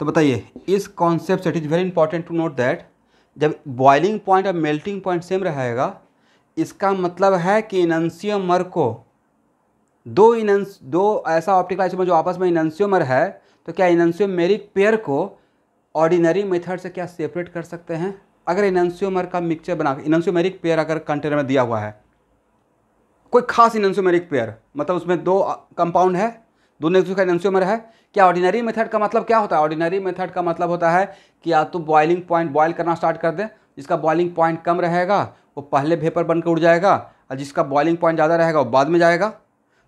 तो बताइए इस कॉन्सेप्ट से it is very important to note that जब बॉइलिंग पॉइंट और मेल्टिंग पॉइंट सेम रहेगा, इसका मतलब है कि इनैंसियोमर को दो ऐसा ऑप्टिकल आइसोमर जो आपस में इनैंसियोमर है, तो क्या इनैंसियोमेरिक पेयर को ऑर्डिनरी मेथड से क्या सेपरेट कर सकते हैं। अगर इनैंसियोमर का मिक्सचर बना इनैंसियोमेरिक पेयर अगर कंटेनर में दिया हुआ है, कोई खास इनैंसियोमेरिक पेयर, मतलब उसमें दो कंपाउंड है, दोनों एक दूसरे का इनैंसियोमर है, क्या ऑर्डिनरी मेथड का मतलब क्या होता है। ऑर्डिनरी मेथड का मतलब होता है कि या तो बॉइलिंग पॉइंट बॉयल करना स्टार्ट कर दें, जिसका बॉइलिंग पॉइंट कम रहेगा वो पहले वेपर बनकर उड़ जाएगा, और जिसका बॉइलिंग पॉइंट ज़्यादा रहेगा वो बाद में जाएगा।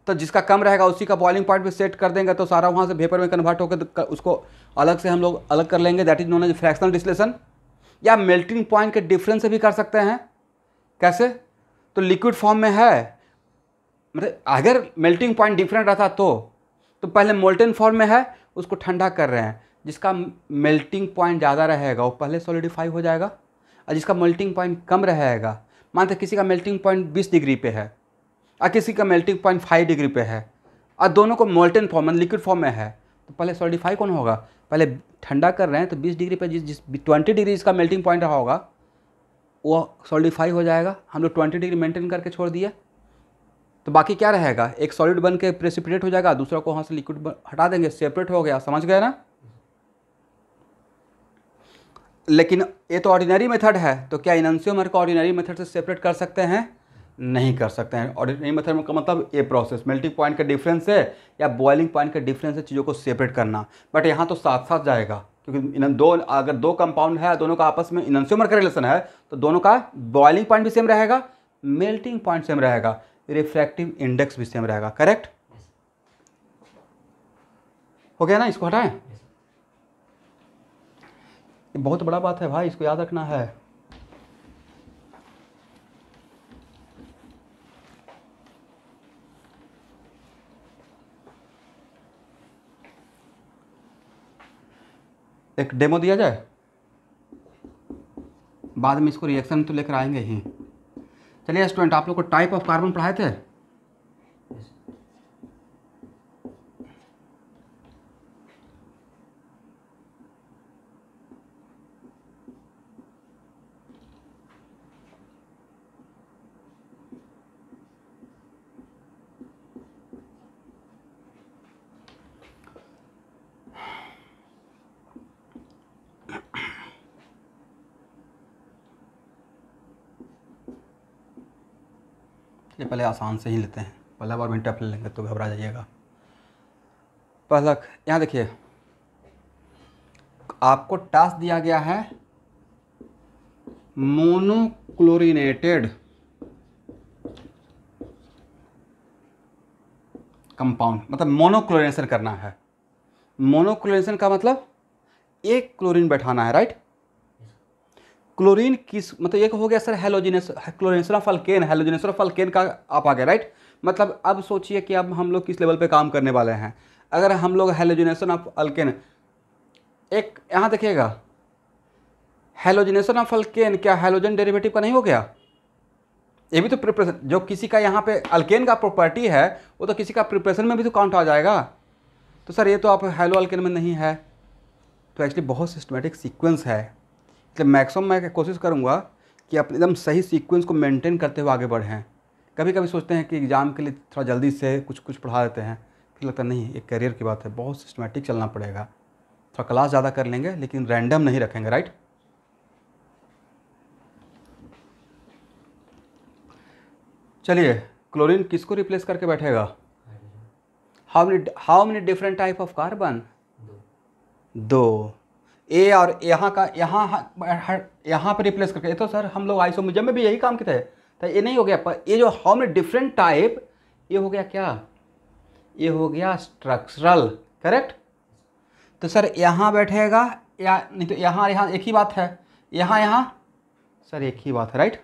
तो जिसका कम रहेगा उसी का बॉइलिंग पॉइंट पे सेट कर देंगे तो सारा वहाँ से वेपर में कन्वर्ट होकर उसको अलग से हम लोग अलग कर लेंगे, that is known as fractional distillation. या मेल्टिंग पॉइंट के डिफरेंस से भी कर सकते हैं। कैसे, तो लिक्विड फॉर्म में है, मतलब अगर मेल्टिंग पॉइंट डिफरेंट रहता तो पहले मोल्टेन फॉर्म में है, उसको ठंडा कर रहे हैं, जिसका मेल्टिंग पॉइंट ज़्यादा रहेगा वो पहले सॉलिडिफाई हो जाएगा, और जिसका मेल्टिंग पॉइंट कम रहेगा, मानते किसी का मेल्टिंग पॉइंट 20 डिग्री पे है और किसी का मेल्टिंग पॉइंट 5 डिग्री पे है, और दोनों को मोल्टेन फॉर्म में लिक्विड फॉर्म में है, तो पहले सॉलिडिफाई कौन होगा, पहले ठंडा कर रहे हैं तो 20 डिग्री पे जिस 20 डिग्री जिसका मेल्टिंग पॉइंट रहा होगा वो सॉलिडिफाई हो जाएगा। हम लोग 20 डिग्री मेंटेन करके छोड़ दिए, तो बाकी क्या रहेगा, एक सॉलिड बन के प्रेसिपिटेट हो जाएगा, दूसरा को वहाँ से लिक्विड हटा देंगे, सेपरेट हो गया। समझ गए ना। लेकिन ये तो ऑर्डिनरी मेथड है, तो क्या इनैंसियोमर को ऑर्डिनरी मेथड से सेपरेट कर सकते हैं, नहीं कर सकते हैं। ऑर्डिनरी मेथड का मतलब ये प्रोसेस मेल्टिंग पॉइंट के डिफरेंस से या बॉइलिंग पॉइंट के डिफरेंस से चीज़ों को सेपरेट करना, बट यहाँ तो साथ साथ जाएगा, क्योंकि अगर दो कंपाउंड है, दोनों का आपस में इनैंसियोमर का रिलेशन है, तो दोनों का बॉइलिंग पॉइंट भी सेम रहेगा, मेल्टिंग पॉइंट सेम रहेगा, रिफ्रैक्टिव इंडेक्स भी सेम रहेगा। करेक्ट हो गया ना। इसको हटाएं, ये बहुत बड़ा बात है भाई, इसको याद रखना है। एक डेमो दिया जाए, बाद में इसको रिएक्शन तो लेकर आएंगे ही। चलिए स्टूडेंट, आप लोग को टाइप ऑफ कार्बन पढ़ाए थे, ये पहले आसान से ही लेते हैं, पहला बार में टफ ले लेंगे तो घबरा जाइएगा। पहला यहाँ देखिए, आपको टास्क दिया गया है मोनोक्लोरिनेटेड कंपाउंड, मतलब मोनोक्लोरिनेशन करना है। मोनोक्लोरिनेशन का मतलब एक क्लोरीन बैठाना है, राइट। क्लोरीन किस, मतलब एक हो गया sir halogenation, chlorination of alkane, halogenation of alkane का आप आ गया, राइट। मतलब अब सोचिए कि अब हम लोग किस लेवल पे काम करने वाले हैं। अगर हम लोग हेलोजिनेशन ऑफ अल्केन, एक यहाँ देखिएगा, हेलोजिनेशन ऑफ अल्केन क्या हेलोजन डेरिवेटिव का नहीं हो गया? ये भी तो प्रिपरेशन, जो किसी का यहाँ पे अल्केन का प्रॉपर्टी है वो तो किसी का प्रिपरेशन में भी तो काउंट आ जाएगा। तो सर ये तो आप हेलो अल्केन में नहीं है, तो एक्चुअली बहुत सिस्टमेटिक सीक्वेंस है। इसलिए मैक्सिमम मैं कोशिश करूँगा कि आप एकदम सही सीक्वेंस को मेंटेन करते हुए आगे बढ़ें। कभी कभी सोचते हैं कि एग्ज़ाम के लिए थोड़ा जल्दी से कुछ कुछ पढ़ा देते हैं, फिर लगता नहीं, एक करियर की बात है, बहुत सिस्टमेटिक चलना पड़ेगा। थोड़ा क्लास ज़्यादा कर लेंगे लेकिन रैंडम नहीं रखेंगे, राइट। चलिए, क्लोरीन किसको रिप्लेस करके बैठेगा? How many different type of carbon? दो। ए और यहाँ का यहाँ पे रिप्लेस करके, ये तो सर हम लोग आइसोमरिज्म में भी यही काम किए थे, तो ये नहीं हो गया। पर ये जो हाउ मेनी डिफरेंट टाइप, ये हो गया क्या? ये हो गया स्ट्रक्चरल, करेक्ट। तो सर यहाँ बैठेगा या नहीं, तो यहाँ एक ही बात है, यहाँ सर एक ही बात है, राइट।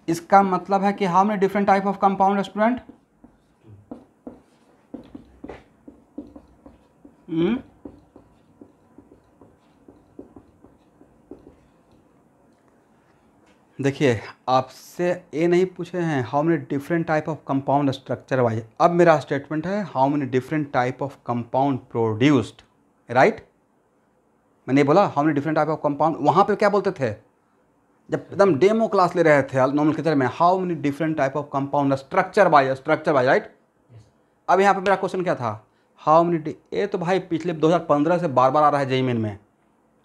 इसका मतलब है कि how many different type of compound student? देखिए, आपसे ये नहीं पूछे हैं how many different type of compound structure wise. अब मेरा स्टेटमेंट है how many different type of compound produced, right. मैंने बोला how many different type of compound, वहाँ पे क्या बोलते थे जब एकदम डेमो क्लास ले रहे थे नोमेनक्लेचर में, how many different type of compound structure wise, right. अब यहाँ पे मेरा क्वेश्चन क्या था? हाउ मेनी, ये तो भाई पिछले 2015 से बार बार आ रहा है जेईई मेन में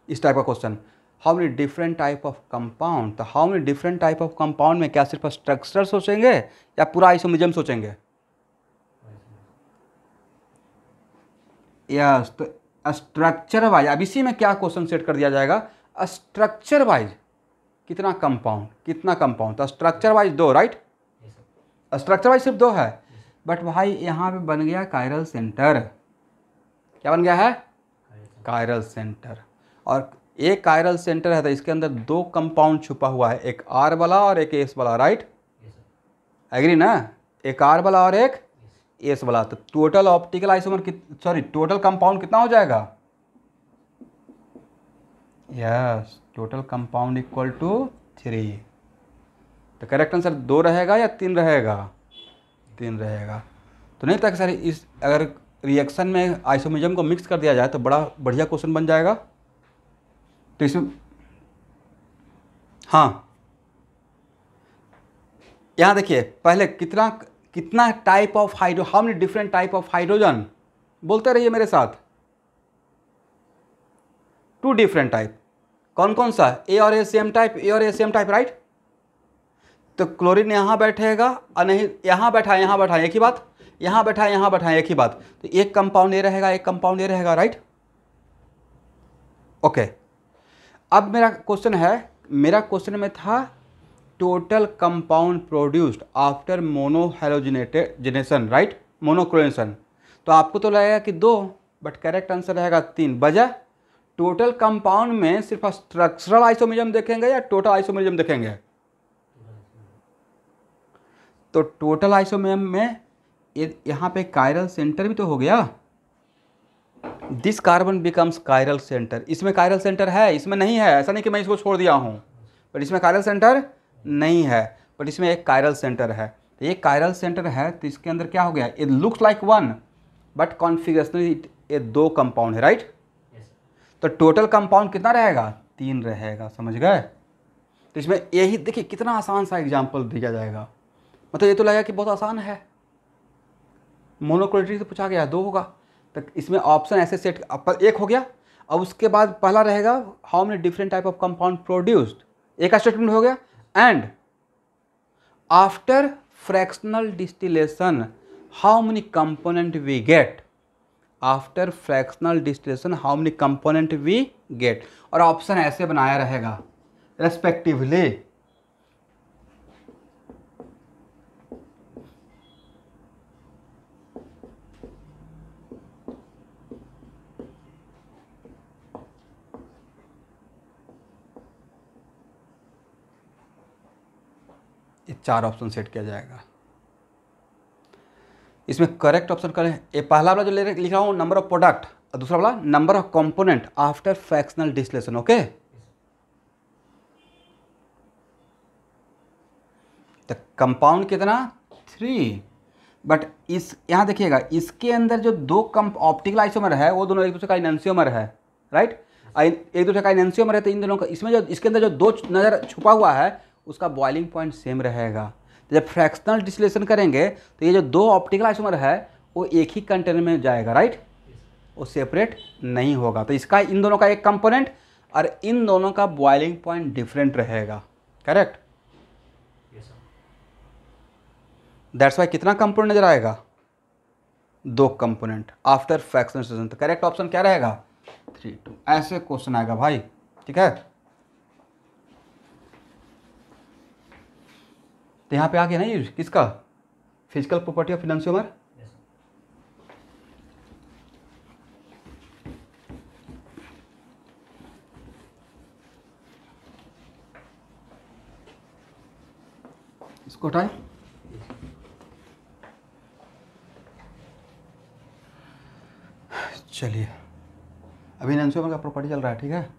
इस टाइप का question, how many different type of compound. तो how many different type of compound में क्या सिर्फ स्ट्रक्चर सोचेंगे या पूरा आइसोमरिज्म सोचेंगे? यस, तो स्ट्रक्चर वाइज, अब इसी में क्या क्वेश्चन सेट कर दिया जाएगा, स्ट्रक्चर वाइज कितना कंपाउंड, कितना कंपाउंड। तो स्ट्रक्चर वाइज दो, राइट। स्ट्रक्चर वाइज सिर्फ दो है, बट भाई यहाँ पे बन गया कायरल सेंटर। क्या बन गया है? Chiral centre. और एक कायरल सेंटर है तो इसके अंदर दो कंपाउंड छुपा हुआ है, एक आर वाला और एक एस वाला, राइट। एग्री ना? एक आर वाला और एक एस वाला। तो total optical isomer total compound कितना हो जाएगा? Yes, total compound equal to 3। तो करेक्ट आंसर 2 रहेगा या 3 रहेगा? 3 रहेगा। तो नहीं था कि सर इस अगर रिएक्शन में आइसोमरिज्म को मिक्स कर दिया जाए तो बड़ा बढ़िया क्वेश्चन बन जाएगा। तो इसमें हाँ, यहाँ देखिए पहले कितना type of hydro, how many different type of hydrogen, बोलते रहिए मेरे साथ। 2 डिफरेंट टाइप। कौन कौन सा? ए और ए सेम टाइप, ए और ए सेम टाइप, राइट। तो क्लोरीन यहाँ बैठेगा और नहीं यहाँ बैठा एक ही बात, यहाँ बैठा एक ही बात। तो एक कंपाउंड ये रहेगा, एक कंपाउंड ये रहेगा, राइट। ओके, अब मेरा क्वेश्चन में था total compound produced after monohalogenation, right, monochlorination. तो आपको तो लगेगा कि 2, बट करेक्ट आंसर रहेगा 3। वजह, टोटल कंपाउंड में सिर्फ स्ट्रक्चरल आइसोमरिज्म देखेंगे या टोटल आइसोमरिज्म देखेंगे? तो टोटल आइसोमरिज्म में यहाँ पे कायरल सेंटर भी तो हो गया। This carbon becomes chiral centre. इसमें कायरल सेंटर है, इसमें नहीं है। ऐसा नहीं कि मैं इसको छोड़ दिया हूँ, पर इसमें कायरल सेंटर नहीं है, पर इसमें एक कायरल सेंटर है। तो ये कायरल सेंटर है तो इसके अंदर क्या हो गया? इट लुक्स लाइक 1 बट कॉन्फिगरेशनली ये 2 कंपाउंड है, राइट। तो टोटल कंपाउंड कितना रहेगा? 3 रहेगा, समझ गए। तो इसमें यही देखिए कितना आसान सा एग्जाम्पल दिया जाएगा। मतलब ये तो लगेगा कि बहुत आसान है, मोनोक्लोरिटी से पूछा गया 2 होगा। तो इसमें ऑप्शन ऐसे सेट, एक हो गया। अब उसके बाद पहला रहेगा how many different type of compound produced, एक स्टेटमेंट हो गया। And after fractional distillation how many component we get, after fractional distillation how many component we get, और ऑप्शन ऐसे बनाया रहेगा रेस्पेक्टिवली। ये 4 ऑप्शन सेट किया जाएगा। इसमें करेक्ट ऑप्शन करें, ये पहला वाला जो लिख रहा हूँ नंबर ऑफ प्रोडक्ट, और दूसरा वाला number of component after fractional distillation. Okay, तो कंपाउंड कितना 3, बट इस यहाँ देखिएगा इसके अंदर जो दो ऑप्टिकल आइसोमर है वो दोनों एक दूसरे का इनैंसियोमर है, राइट। एक दूसरे का इनैंसियोमर है, तो इन दोनों का इसमें जो इसके अंदर जो दो नज़र छुपा हुआ है उसका बॉइलिंग पॉइंट सेम रहेगा। तो जब फ्रैक्शनल डिस्टिलेशन करेंगे तो ये जो दो ऑप्टिकल आइसोमर है वो एक ही कंटेनर में जाएगा, राइट, वो सेपरेट नहीं होगा। तो इसका इन दोनों का एक कंपोनेंट और इन दोनों का बॉइलिंग पॉइंट डिफरेंट रहेगा, करेक्ट। दैट्स वाई कितना कंपोनेंट नजर आएगा, 2 कंपोनेंट आफ्टर फ्रैक्शनल डिस्टिलेशन। तो करेक्ट ऑप्शन क्या रहेगा 3, 2। ऐसे क्वेश्चन आएगा भाई, ठीक है। तो यहाँ पे आ गया ना ये किसका, फिजिकल प्रॉपर्टी ऑफ इनैंसियोमर। इसको हटाए, चलिए अभी इनैंसियोमर का प्रॉपर्टी चल रहा है, ठीक है।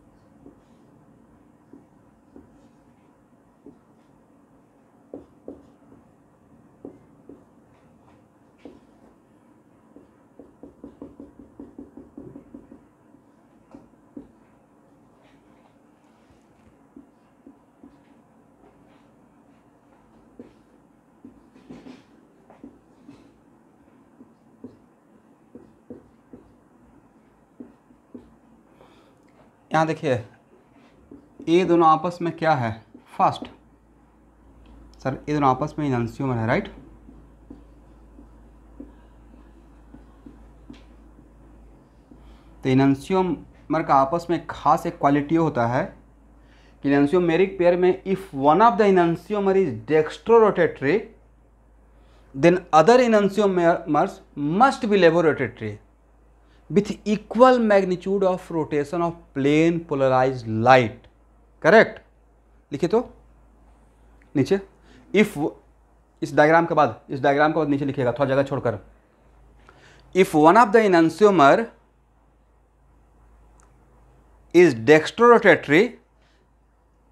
यहाँ देखिए ये दोनों आपस में क्या है, फास्ट सर, ये दोनों आपस में इनैंसियोमर है, राइट। तो इनैंसियोमर का आपस में खास एक क्वालिटी होता है कि इनैंसियोमेरिक पेयर में if one of the enantiomer is dextrorotatory then other enantiomers must be laevorotatory with equal magnitude of rotation of plane polarized light, correct। लिखिए तो नीचे, if इस डायग्राम के बाद नीचे लिखिएगा थोड़ा जगह छोड़कर, if one of the enantiomer is dextrorotatory,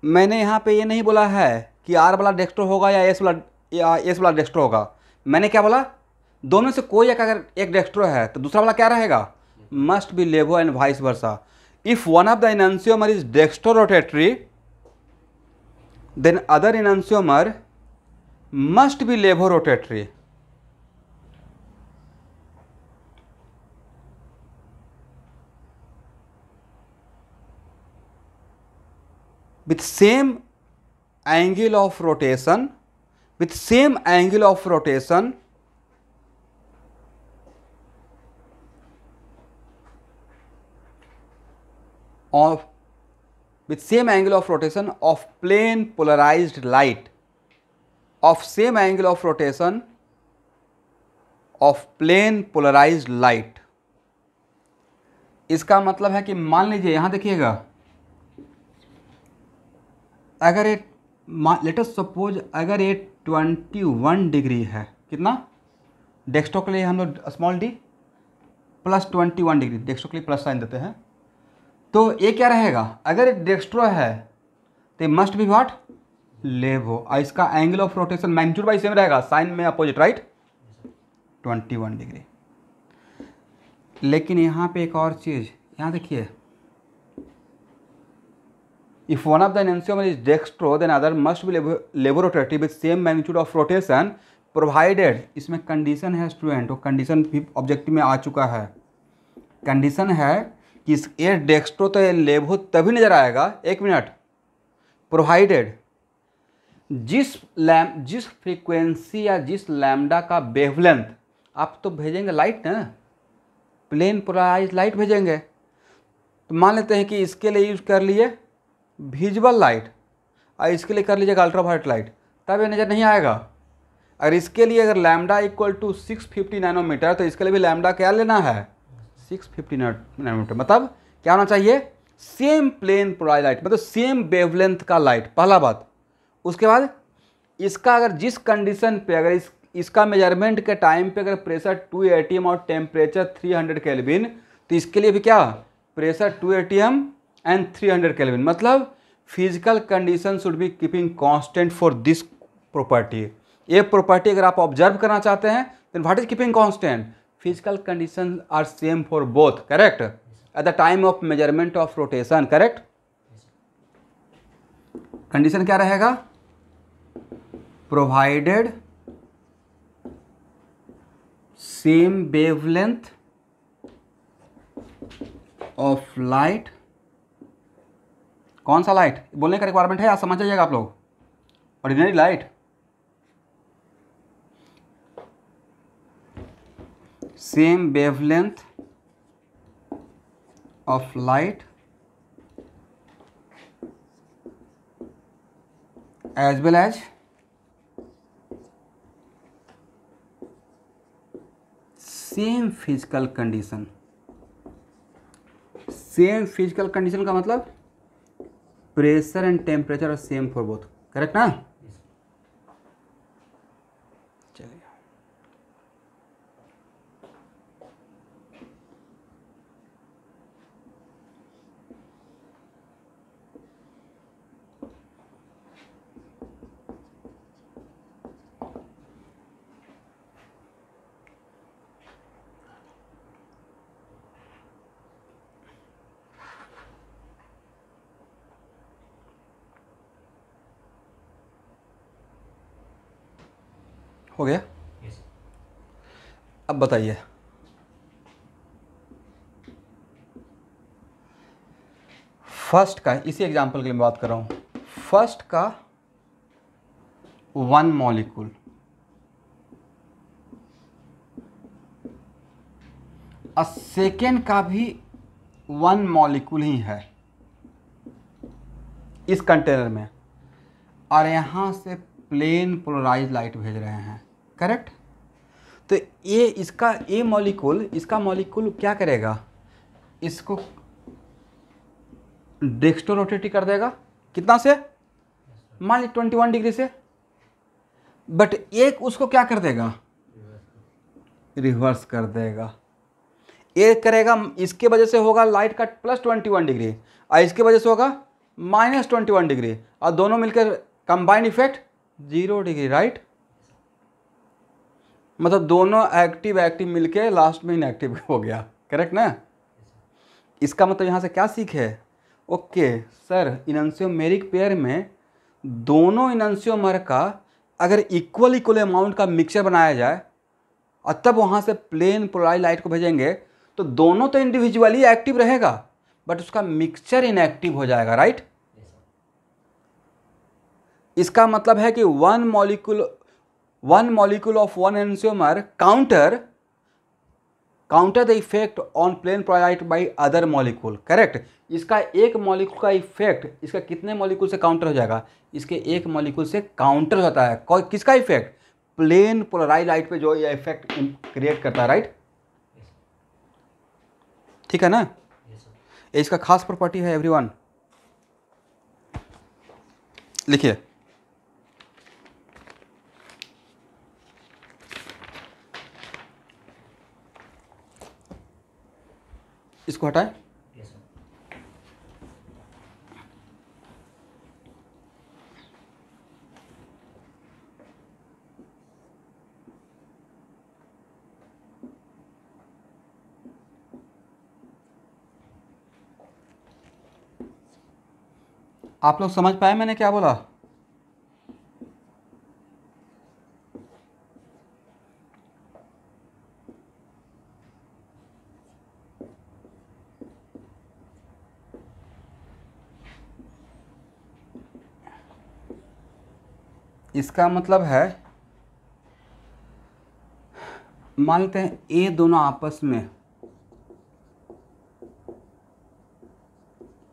मैंने यहाँ पे ये नहीं बोला है कि R वाला डेक्स्ट्रो होगा या S वाला डेक्स्ट्रो होगा, मैंने क्या बोला दोनों से कोई एक, अगर एक डेक्स्ट्रो है तो दूसरा वाला क्या रहेगा, must be levo and vice versa. If one of the enantiomer is dextrorotatory, then other enantiomer must be levorotatory. With same angle of rotation, with same angle of rotation of plane polarized light, इसका मतलब है कि मान लीजिए यहाँ देखिएगा, अगर ये लेट अस सपोज अगर ये 21 डिग्री है, कितना डेक्स्ट्रो के लिए हम लोग small D plus 21 degree, dextro के लिए प्लस साइन देते हैं, तो ये क्या रहेगा, अगर डेक्स्ट्रो है तो मस्ट बी व्हाट लेवो, और इसका angle of rotation magnitude by same रहेगा, साइन में अपोजिट, राइट 21 डिग्री। लेकिन यहाँ पे एक और चीज़, यहाँ देखिए, if one of the enantiomer is dextro then other must be laevorotatory with same magnitude of rotation provided, इसमें कंडीशन है स्टूडेंट, वो कंडीशन भी ऑब्जेक्टिव में आ चुका है, कंडीशन है कि ये डेक्स्ट्रो तो ये लेवो तभी नजर आएगा, एक मिनट, प्रोवाइडेड जिस फ्रीक्वेंसी या जिस लैम्डा का वेवलेंथ, आप तो भेजेंगे लाइट ना, प्लेन पोलराइज लाइट भेजेंगे। तो मान लेते हैं कि इसके लिए यूज कर लिए विजुअल लाइट और इसके लिए कर लीजिएगा अल्ट्रावायलेट लाइट, तब ये नज़र नहीं आएगा। अगर इसके लिए अगर लैम्डा इक्वल टू 650 नैनोमीटर, तो इसके लिए भी लैम्डा क्या लेना है, 650 नैनोमीटर। मतलब क्या होना चाहिए, सेम प्लेन पोलराइज लाइट, मतलब सेम वेवलेंथ का लाइट, पहला बात। उसके बाद इसका अगर जिस कंडीशन पे, अगर इसका मेजरमेंट के टाइम पे अगर प्रेशर 2 atm और टेम्परेचर 300 केल्विन, तो इसके लिए भी क्या, प्रेशर 2 atm एंड 300 केल्विन। मतलब physical condition should be keeping constant for this property. ये प्रॉपर्टी अगर आप ऑब्जर्व करना चाहते हैं, then what is keeping constant, physical condition are same for both, correct, at the time of measurement of rotation, correct. Condition क्या रहेगा, provided same wavelength of light. कौन सा लाइट बोलने का रिक्वायरमेंट है, आप समझ जाइएगा आप लोग, ordinary light, same wavelength of light as well as same physical condition. Same physical condition का मतलब pressure and temperature are same for both, correct ना। चलिए हो गया। अब बताइए, फर्स्ट का, इसी एग्जांपल के लिए मैं बात कर रहा हूं, फर्स्ट का 1 मॉलिक्यूल, और सेकेंड का भी 1 मॉलिक्यूल ही है इस कंटेनर में, और यहां से प्लेन पोलराइज लाइट भेज रहे हैं, करेक्ट। तो ये इसका ये मॉलिक्यूल, इसका मॉलिक्यूल क्या करेगा, इसको डेक्स्टो रोटेट कर देगा, कितना से, मान लीजिए 21 डिग्री से, बट एक उसको क्या कर देगा, रिवर्स कर देगा। ये करेगा, इसके वजह से होगा लाइट का +21 डिग्री, और इसके वजह से होगा -21 डिग्री, और दोनों मिलकर कंबाइंड इफेक्ट 0 डिग्री, राइट। मतलब दोनों एक्टिव एक्टिव मिलके लास्ट में इनएक्टिव हो गया, करेक्ट ना। इसका मतलब यहाँ से क्या सीख है, ओके सर, इनन्सियोमेरिक पेयर में दोनों इनन्सियोमर का अगर इक्वल इक्वल अमाउंट का मिक्सचर बनाया जाए और तब वहाँ से प्लेन पोलराइज लाइट को भेजेंगे, तो दोनों तो इंडिविजुअली एक्टिव रहेगा बट उसका मिक्सचर इनएक्टिव हो जाएगा, राइट। इसका मतलब है कि one molecule of one enantiomer counter the effect on plane polarise by other molecule, correct. इसका एक मॉलिक्यूल का इफेक्ट इसका कितने मॉलिक्यूल से काउंटर हो जाएगा, इसके एक मॉलिक्यूल से काउंटर होता है। किसका इफेक्ट, प्लेन पोलराइज लाइट पे जो ये इफेक्ट क्रिएट करता है, राइट। ठीक है ना, ये इसका खास प्रॉपर्टी है एवरीवन। लिखिए, इसको हटाएं। आप लोग समझ पाए मैंने क्या बोला, इसका मतलब है मान लेते हैं ये दोनों आपस में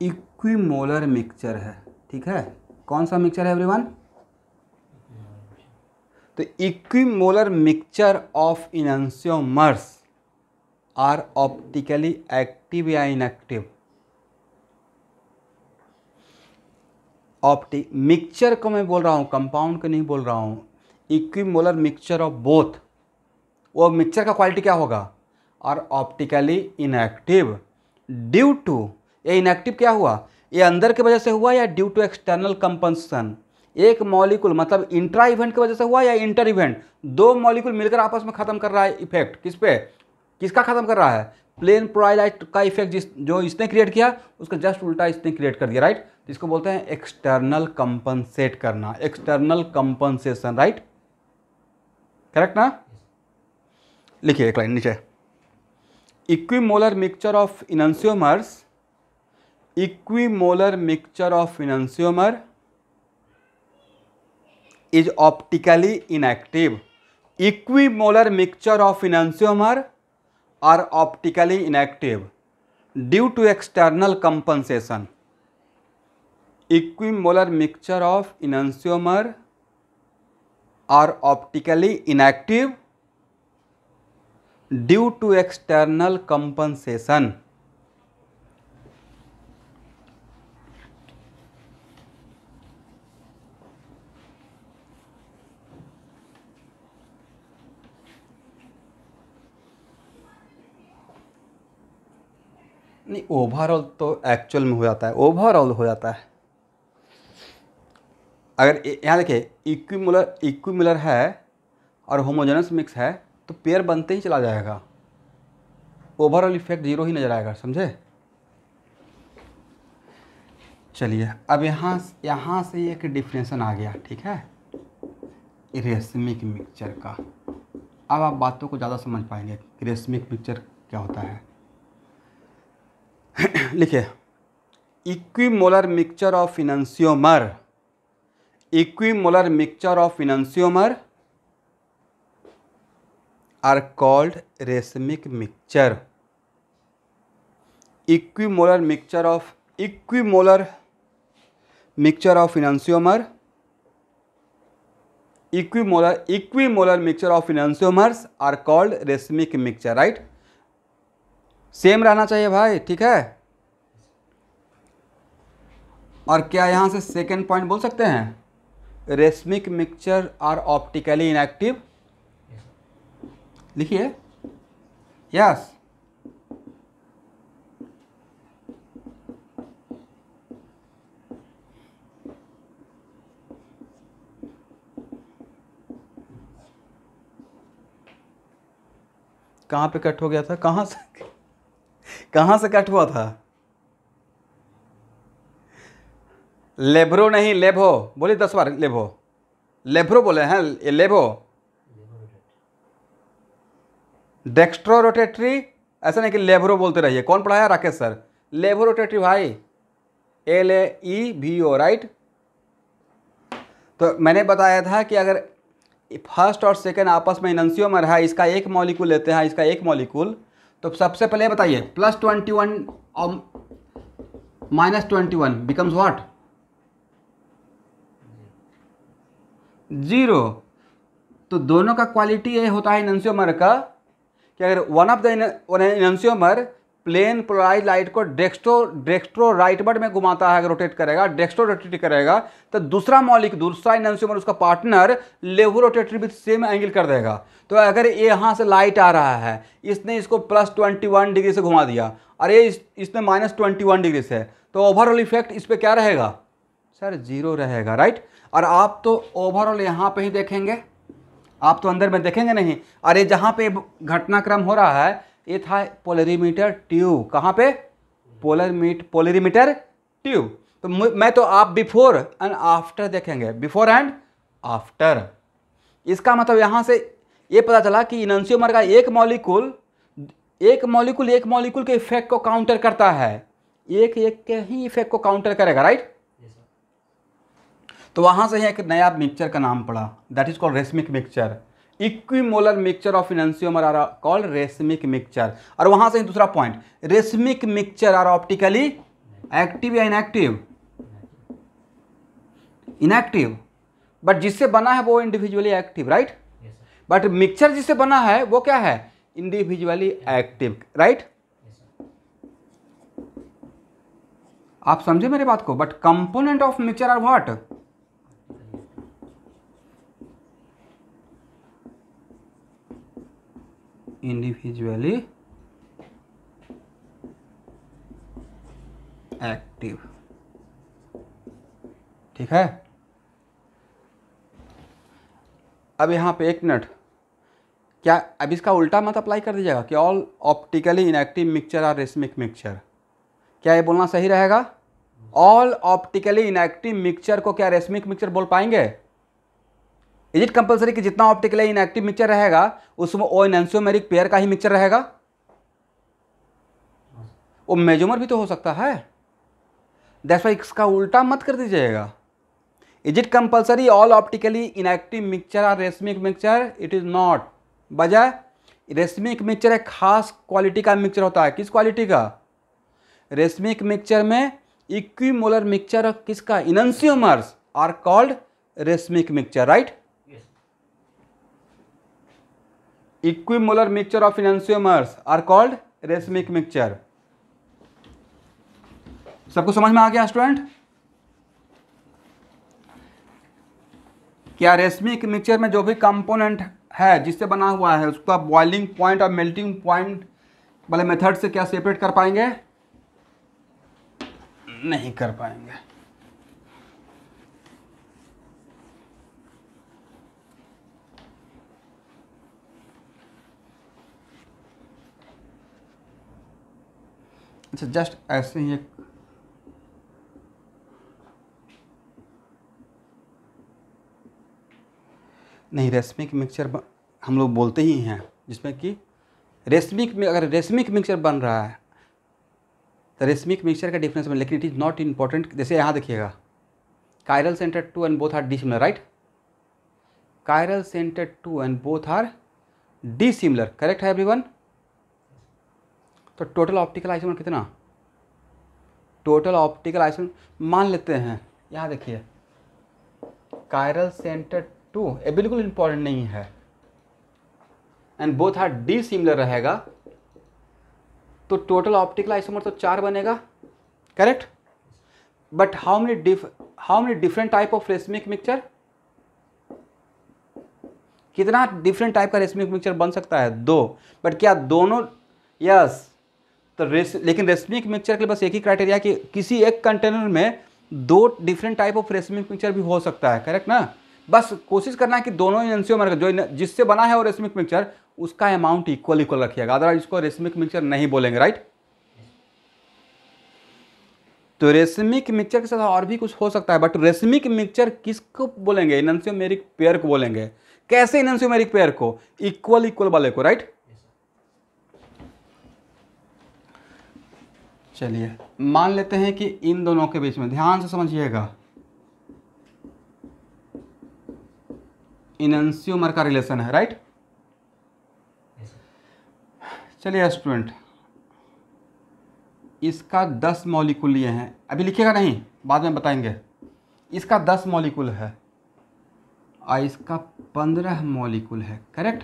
इक्विमोलर मिक्सचर है, ठीक है। कौन सा मिक्सचर है एवरीवन? तो equimolar mixture of enantiomers are optically active या इनएक्टिव। मिक्सचर को मैं बोल रहा हूँ, कंपाउंड को नहीं बोल रहा हूँ। इक्विमोलर मिक्सचर ऑफ बोथ, वो मिक्सचर का क्वालिटी क्या होगा? Are optically inactive due to, ये इनएक्टिव क्या हुआ? ये अंदर की वजह से हुआ या ड्यू टू एक्सटर्नल कंपनसेशन? एक मॉलिक्यूल मतलब इंट्रा इवेंट की वजह से हुआ या इंटर इवेंट? दो मॉलिक्यूल मिलकर आपस में खत्म कर रहा है इफेक्ट, किस पे? किसका खत्म कर रहा है? प्लेन पोलराइज का इफेक्ट जो इसने क्रिएट किया उसका जस्ट उल्टा इसने क्रिएट कर दिया, राइट। तो इसको बोलते हैं एक्सटर्नल कंपनसेट करना, एक्सटर्नल कंपनसेशन, राइट, करेक्ट ना? लिखिए एक लाइन नीचे, equimolar mixture of enantiomers, equimolar mixture of enantiomer is optically inactive. Equimolar mixture of enantiomer are optically inactive due to external compensation. Equimolar mixture of enantiomer are optically inactive due to external compensation. नहीं, overall तो actual में हो जाता है, overall हो जाता है। अगर यहाँ देखिए इक्विमुलर है और होमोजेनस मिक्स है तो पेयर बनते ही चला जाएगा, ओवरऑल इफेक्ट जीरो ही नजर आएगा, समझे? चलिए अब यहाँ से एक डिफरेंशन आ गया, ठीक है, रेशमिक मिक्सचर का। अब आप बातों को ज़्यादा समझ पाएंगे रेशमिक मिक्सचर क्या होता है। लिखिए, equimolar mixture of enantiomer, equimolar mixture of enantiomer are called racemic mixture. Equimolar mixture of enantiomer, equimolar mixture of enantiomers are called racemic mixture, right. Same रहना चाहिए भाई, ठीक है। और क्या यहां से सेकेंड पॉइंट बोल सकते हैं? Racemic mixture are optically inactive, लिखिए, यस। कहाँ पे कट हो गया था? कहाँ से कट हुआ था? लेब्रो नहीं, लेबो बोलिए 10 बार, लेबो, लेब्रो बोले हैं, ये लेबो। डेक्स्ट्रो रोटेटरी, ऐसा नहीं कि लेब्रो बोलते रहिए। कौन पढ़ाया? राकेश सर। लेबो रोटेटरी भाई, LAEVO, राइट। तो मैंने बताया था कि अगर फर्स्ट और सेकेंड आपस में इनैंशियोमर है, इसका एक मॉलिक्यूल लेते हैं, इसका एक मॉलिक्यूल, तो सबसे पहले बताइए +21 और -21 बिकम्स व्हाट? 0। तो दोनों का क्वालिटी ये होता है इनैंशियोमर का कि अगर one of the enantiomer plane polarise light को डेक्स्ट्रो राइटवर्ड में घुमाता है, अगर रोटेट करेगा, डेक्स्ट्रो रोटेट करेगा, तो दूसरा इनैंशियोमर उसका पार्टनर लेवो रोटेटरी विद सेम एंगल कर देगा। तो अगर ये यहाँ से लाइट आ रहा है, इसने इसको +21 डिग्री से घुमा दिया और ये इसने -21 डिग्री से, तो ओवरऑल इफेक्ट इस पर क्या रहेगा सर? 0 रहेगा, राइट। और आप तो ओवरऑल यहाँ पे ही देखेंगे, आप तो अंदर में देखेंगे नहीं। अरे जहाँ पे घटनाक्रम हो रहा है, ये था पोलरीमीटर ट्यूब। कहाँ पे? Polarimeter tube. तो मैं तो आप बिफोर एंड आफ्टर देखेंगे, बिफोर एंड आफ्टर। इसका मतलब यहाँ से ये पता चला कि इनैंशियोमर का एक मॉलिक्यूल के इफेक्ट को काउंटर करता है, एक के ही इफेक्ट को काउंटर करेगा, राइट। तो वहाँ से ही एक नया मिक्सचर का नाम पड़ा, that is called racemic mixture. Equimolar mixture of enantiomer are called racemic mixture. और वहाँ से ही दूसरा point, racemic mixture are optically active या इनएक्टिव? इनएक्टिव। बट जिससे बना है वो individually active, right? But mixture जिससे बना है वो क्या है? Individually active, right? आप समझे मेरे बात को? But component of mixture are what? Individually active. ठीक है। अब यहां पे एक मिनट, क्या अब इसका उल्टा मत अप्लाई कर दीजिएगा कि all optically inactive mixture are racemic mixture? क्या ये बोलना सही रहेगा? ऑल ऑप्टिकली इनएक्टिव मिक्सचर को क्या रेसमिक मिक्सचर बोल पाएंगे? इज इट कंपलसरी कि जितना ऑप्टिकली इनएक्टिव मिक्सचर रहेगा उसमें वो एनैंसियोमेरिक पेयर का ही मिक्सचर रहेगा? वो मेजोमर भी तो हो सकता है। दैट्स व्हाई इसका उल्टा मत कर दीजिएगा। Is it compulsory all optically inactive mixture are racemic mixture? It is not. बजाय रेसमिक मिक्सचर एक खास क्वालिटी का मिक्सचर होता है। किस क्वालिटी का? रेसमिक मिक्सचर में इक्विमोलर मिक्सचर किसका? Enantiomers are called racemic mixture, right? Equimolar mixture of enantiomers are called racemic mixture. सबको समझ में आ गया स्टूडेंट? क्या रेसमिक मिक्सचर में जो भी कंपोनेंट है जिससे बना हुआ है उसको आप बॉइलिंग पॉइंट और मेल्टिंग पॉइंट वाले मेथड से क्या सेपरेट कर पाएंगे? नहीं कर पाएंगे। अच्छा, जस्ट ऐसे ही एक नहीं, रेसमिक मिक्सचर हम लोग बोलते ही हैं जिसमें कि रेसमिक में अगर रेसमिक मिक्सचर बन रहा है तो रेसमिक मिक्सचर का डिफरेंस में, लेकिन इट इज़ नॉट इम्पॉर्टेंट। जैसे यहाँ देखिएगा, chiral centre 2 and both are dissimilar, right? Chiral centre 2 and both are dissimilar, correct है एवरीवन? तो टोटल ऑप्टिकल आइसोमर कितना? टोटल ऑप्टिकल आइसोमर मान लेते हैं, यहाँ देखिए कायरल सेंटर 2 ये बिल्कुल इंपॉर्टेंट नहीं है एंड बोथ आर डिसिमिलर रहेगा तो टोटल ऑप्टिकल आइसोमर तो 4 बनेगा, correct? But how many different type of racemic mixture? कितना डिफरेंट टाइप का रेसमिक मिक्सचर बन सकता है? 2। बट क्या दोनों? यस। तो लेकिन रेसमिक मिक्सचर के लिए बस एक ही क्राइटेरिया कि किसी एक कंटेनर में 2 different type of racemic mixture भी हो सकता है, करेक्ट ना? बस कोशिश करना है कि दोनों एनैंसियोमर जो जिससे बना है वो रेसमिक मिक्सचर उसका अमाउंट इक्वल रखिएगा, अदरवाइज इसको रेसमिक मिक्सचर नहीं बोलेंगे, राइट? तो रेसमिक मिक्सचर के साथ और भी कुछ हो सकता है, बट रेसमिक मिक्सचर किसको बोलेंगे? एनैंसियोमेरिक पेयर को बोलेंगे। कैसे एनैंसियोमेरिक पेयर को? इक्वल वाले को, राइट? चलिए मान लेते हैं कि इन दोनों के बीच में, ध्यान से समझिएगा, एनैंसियोमर का रिलेशन है, राइट? चलिए स्टूडेंट, इसका 10 मॉलिक्यूल लिए हैं, अभी लिखिएगा नहीं, बाद में बताएंगे। इसका 10 मॉलिक्यूल है और इसका 15 मॉलिक्यूल है, करेक्ट?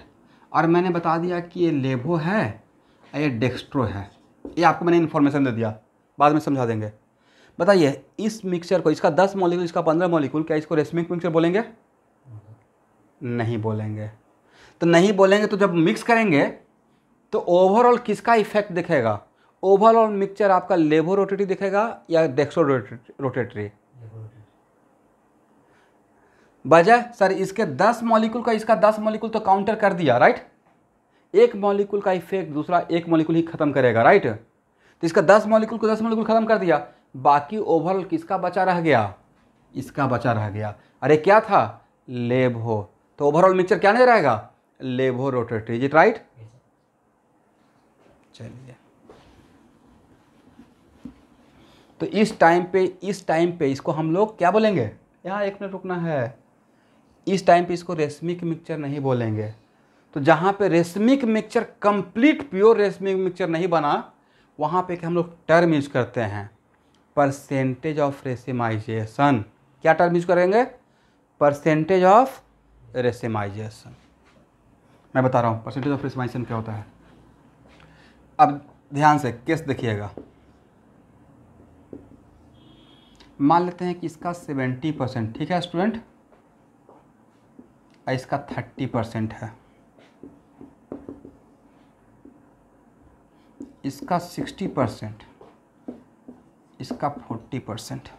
और मैंने बता दिया कि ये लेवो है और ये डेक्स्ट्रो है। ये आपको मैंने इन्फॉर्मेशन दे दिया, बाद में समझा देंगे। बताइए इस मिक्सचर को, इसका 10 मॉलिक्यूल, इसका 15 मॉलिक्यूल, क्या इसको रेसमिक मिक्सचर बोलेंगे? नहीं बोलेंगे। तो नहीं बोलेंगे तो जब मिक्स करेंगे तो ओवरऑल किसका इफेक्ट दिखेगा? ओवरऑल मिक्सचर आपका लेवो रोटेटरी दिखेगा या डेक्स्ट्रो रोटेटरी? बजाय सर इसके 10 मॉलिक्यूल का इसका 10 मॉलिक्यूल तो काउंटर कर दिया, राइट? एक मॉलिक्यूल का इफेक्ट दूसरा एक मॉलिक्यूल ही खत्म करेगा, राइट? तो इसका 10 मॉलिक्यूल को 10 मॉलिक्यूल खत्म कर दिया, बाकी ओवरऑल किसका बचा रह गया? इसका बचा रह गया। अरे क्या था? लेवो। तो ओवरऑल मिक्सचर क्या नहीं रहेगा? लेवो रोटेटरी, इज इट राइट? चलिए, तो इस टाइम पे इसको हम लोग क्या बोलेंगे? यहाँ 1 मिनट रुकना है। इस टाइम पे इसको रेशमिक मिक्सचर नहीं बोलेंगे। तो जहाँ पे racemic mixture complete pure racemic mixture नहीं बना, वहाँ पे हम लोग टर्म यूज करते हैं परसेंटेज ऑफ रेसिमाइजेशन। क्या टर्म यूज करेंगे? Percentage of racemisation. मैं बता रहा हूँ परसेंटेज ऑफ रेसिमाइजेशन क्या होता है। अब ध्यान से केस देखिएगा। मान लेते हैं कि इसका 70%, ठीक है स्टूडेंट, और इसका 30% है, इसका 60%, इसका 40%,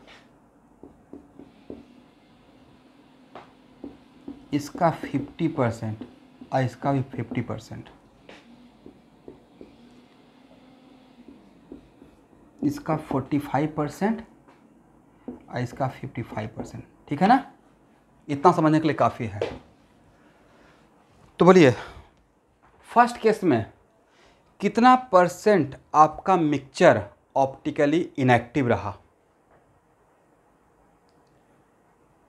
इसका 50% और इसका भी 50%, इसका 45% और इसका 55%। ठीक है ना? इतना समझने के लिए काफ़ी है। तो बोलिए फर्स्ट केस में कितना परसेंट आपका मिक्सचर ऑप्टिकली इनएक्टिव रहा?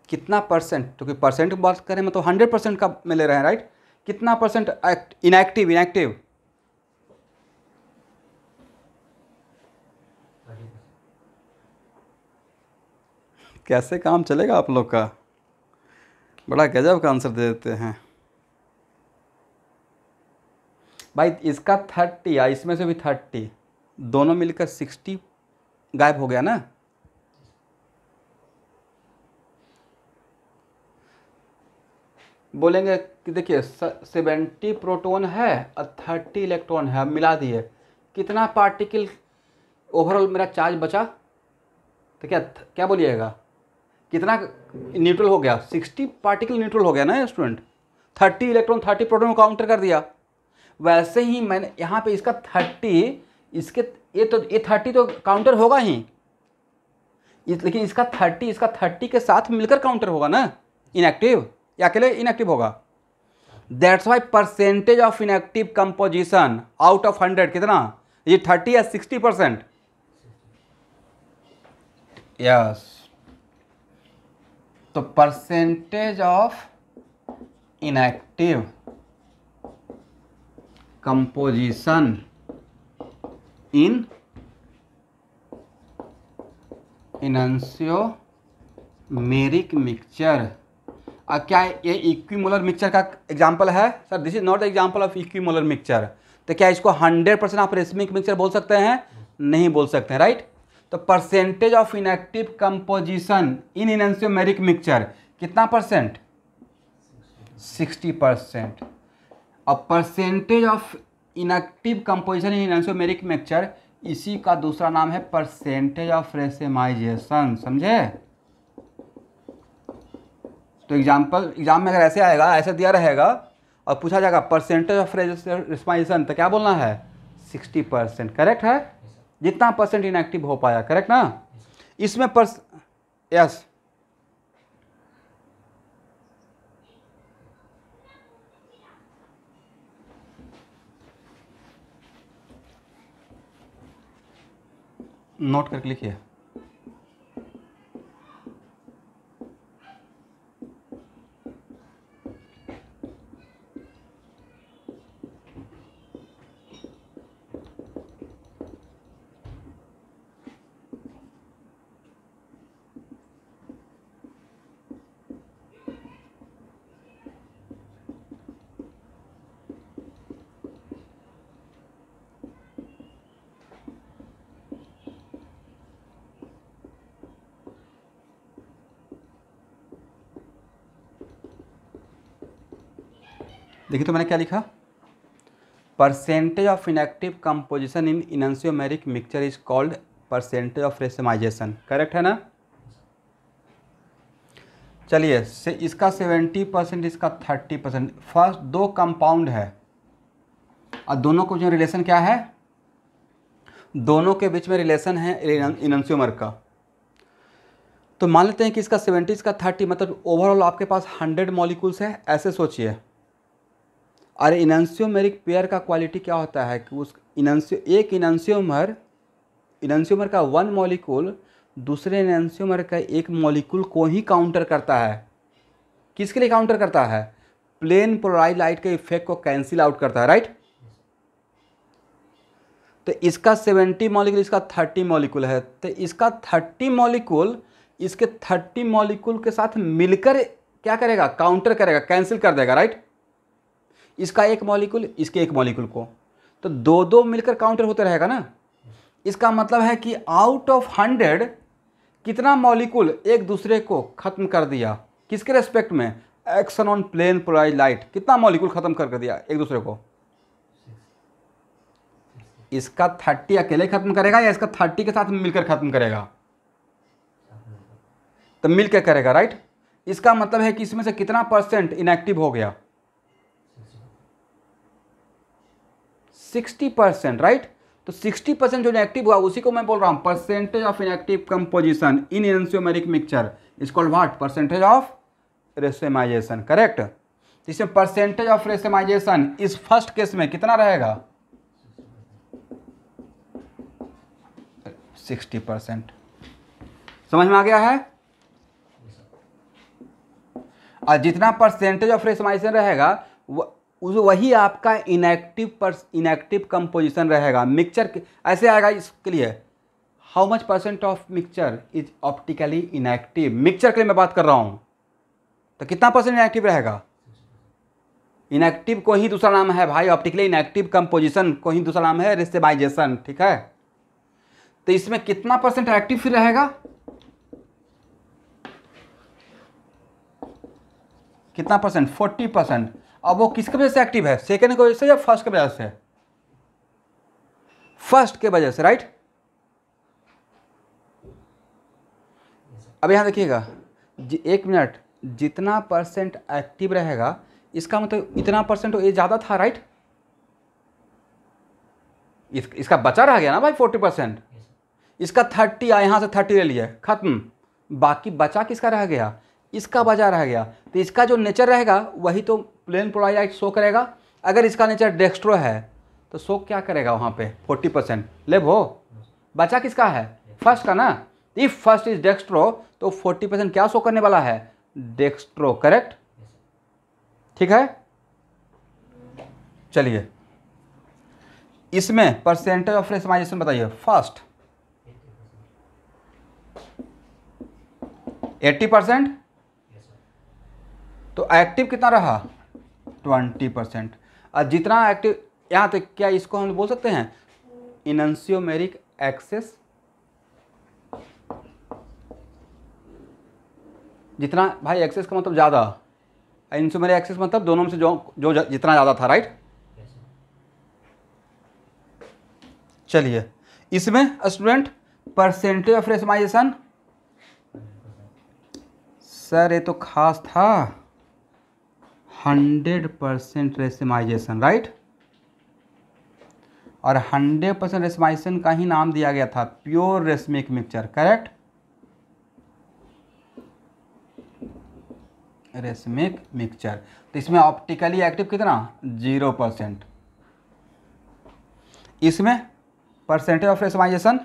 कितना परसेंट? क्योंकि परसेंट की बात करें तो 100% का में ले रहे हैं, राइट? कितना परसेंट इनएक्टिव? कैसे काम चलेगा आप लोग का? बड़ा गजब का आंसर दे देते हैं भाई। इसका 30 या इसमें से भी 30, दोनों मिलकर 60 गायब हो गया ना। बोलेंगे कि देखिए 70 प्रोटॉन है और 30 इलेक्ट्रॉन है, अब मिला दिए, कितना पार्टिकल ओवरऑल मेरा चार्ज बचा? तो क्या बोलिएगा? कितना न्यूट्रल हो गया? 60 पार्टिकल न्यूट्रल हो गया ना स्टूडेंट। 30 इलेक्ट्रॉन 30 प्रोटॉन को काउंटर कर दिया। वैसे ही मैंने यहाँ पे इसका 30, इसके ये 30 तो काउंटर होगा ही, लेकिन इसका 30 के साथ मिलकर काउंटर होगा ना इनएक्टिव, या अकेले इनएक्टिव होगा? That's why percentage of inactive composition out of 100 कितना? ये 30 या 60%? यस। तो percentage of inactive composition in enantiomeric mixture. क्या ये इक्विमोलर मिक्सचर का एग्जांपल है? Sir this is not the example of equimolar mixture. तो क्या इसको 100% आप रेशमिक मिक्सचर बोल सकते हैं? नहीं बोल सकते हैं, राइट? तो percentage of inactive composition in enantiomeric mixture कितना परसेंट? 60%। अब percentage of inactive composition in enantiomeric mixture, इसी का दूसरा नाम है परसेंटेज ऑफ रेसिमाइजेशन। समझे? तो एग्जाम में अगर ऐसे आएगा, ऐसे दिया रहेगा और पूछा जाएगा परसेंटेज ऑफ रेसिमाइजेशन, तो क्या बोलना है? 60%। करेक्ट है? जितना परसेंट इनएक्टिव हो पाया, करेक्ट ना? इसमें यस। नोट करके लिखिए। देखिए तो मैंने क्या लिखा? Percentage of inactive composition in enantiomeric mixture is called percentage of racemization. Correct है ना? चलिए इसका 70%, इसका 30%। फर्स्ट दो कंपाउंड है और दोनों को जो रिलेशन क्या है? दोनों के बीच में रिलेशन है इनैंसियोमर का। तो मान लेते हैं कि इसका 70, इसका 30, मतलब ओवरऑल आपके पास 100 मॉलिक्यूल्स है, ऐसे सोचिए। और इनैंसियोमेरिक पेयर का क्वालिटी क्या होता है कि उस एक इनैंसियोमर का 1 मॉलिक्यूल दूसरे एनैंसियोमर का एक मॉलिक्यूल को ही काउंटर करता है। किसके लिए काउंटर करता है? प्लेन पोलराइज लाइट के इफेक्ट को कैंसिल आउट करता है, राइट। तो इसका 70 मॉलिक्यूल, इसका 30 मॉलिक्यूल है, तो इसका 30 मॉलिक्यूल इसके 30 मॉलिक्यूल के साथ मिलकर क्या करेगा? काउंटर करेगा, कैंसिल कर देगा, राइट। इसका एक मॉलिक्यूल इसके एक मॉलिक्यूल को, तो दो दो मिलकर काउंटर होते रहेगा ना। इसका मतलब है कि आउट ऑफ 100 कितना मॉलिक्यूल एक दूसरे को खत्म कर दिया? किसके रेस्पेक्ट में? Action on plane polarise light. कितना मॉलिक्यूल खत्म कर दिया एक दूसरे को? इसका 30 अकेले खत्म करेगा या इसका 30 के साथ मिलकर खत्म करेगा? तो मिलकर करेगा, राइट। इसका मतलब है कि इसमें से कितना परसेंट इनएक्टिव हो गया? 60%, राइट। तो 60% जो इनएक्टिव हुआ उसी को मैं बोल रहा हूं percentage of inactive composition in enantiomeric mixture is called what? Percentage of racemization, correct. इसमें परसेंटेज ऑफ रेसेमाइजेशन इस फर्स्ट केस में कितना रहेगा? 60%। समझ में आ गया है? और जितना परसेंटेज ऑफ रेसेमाइजेशन रहेगा वही आपका इनएक्टिव कंपोजिशन रहेगा मिक्सचर। ऐसे आएगा इसके लिए, how much percent of mixture is optically inactive. Mixture के लिए मैं बात कर रहा हूं, तो कितना परसेंट इनएक्टिव रहेगा? इनएक्टिव को ही दूसरा नाम है भाई, ऑप्टिकली इनएक्टिव कंपोजिशन को ही दूसरा नाम है रेसेमाइजेशन, ठीक है। तो इसमें कितना परसेंट एक्टिव फिर रहेगा? कितना परसेंट? 40%। अब वो किसके वजह से एक्टिव है? सेकेंड की वजह से या फर्स्ट की वजह से? फर्स्ट के वजह से, राइट। अब यहां देखिएगा, एक मिनट, जितना परसेंट एक्टिव रहेगा इसका मतलब इतना परसेंट ये ज्यादा था, राइट। इसका बचा रह गया ना भाई 40%। इसका 30 यहां से 30 ले लिया, खत्म। बाकी बचा किसका रह गया? इसका बचा रह गया। तो इसका जो नेचर रहेगा वही तो प्लेन पोलराइज लाइट शो करेगा। अगर इसका नेचर डेक्स्ट्रो है तो शो क्या करेगा वहाँ पे? 40% ले वो। बचा किसका है? फर्स्ट का ना। इफ फर्स्ट इज डेक्स्ट्रो तो 40% क्या शो करने वाला है? डेक्स्ट्रो, करेक्ट, ठीक है। चलिए इसमें परसेंटेज ऑफ रेसेमाइजेशन बताइए। फर्स्ट 80%, तो एक्टिव कितना रहा? 20%। और जितना एक्टिव यहाँ तक, क्या इसको हम बोल सकते हैं इनैंसियोमेरिक एक्सेस? जितना भाई एक्सेस का मतलब ज़्यादा, इनैंसियोमेरिक एक्सेस मतलब दोनों में से जो जितना ज़्यादा था, राइट। चलिए इसमें स्टूडेंट परसेंटेज ऑफ रेसेमाइजेशन, सर ये तो खास था 100% रेसेमाइजेशन, राइट। और 100% रेसेमाइजेशन का ही नाम दिया गया था pure racemic mixture, correct. Racemic mixture. तो इसमें ऑप्टिकली एक्टिव कितना? 0%। इसमें परसेंटेज ऑफ रेसेमाइजेशन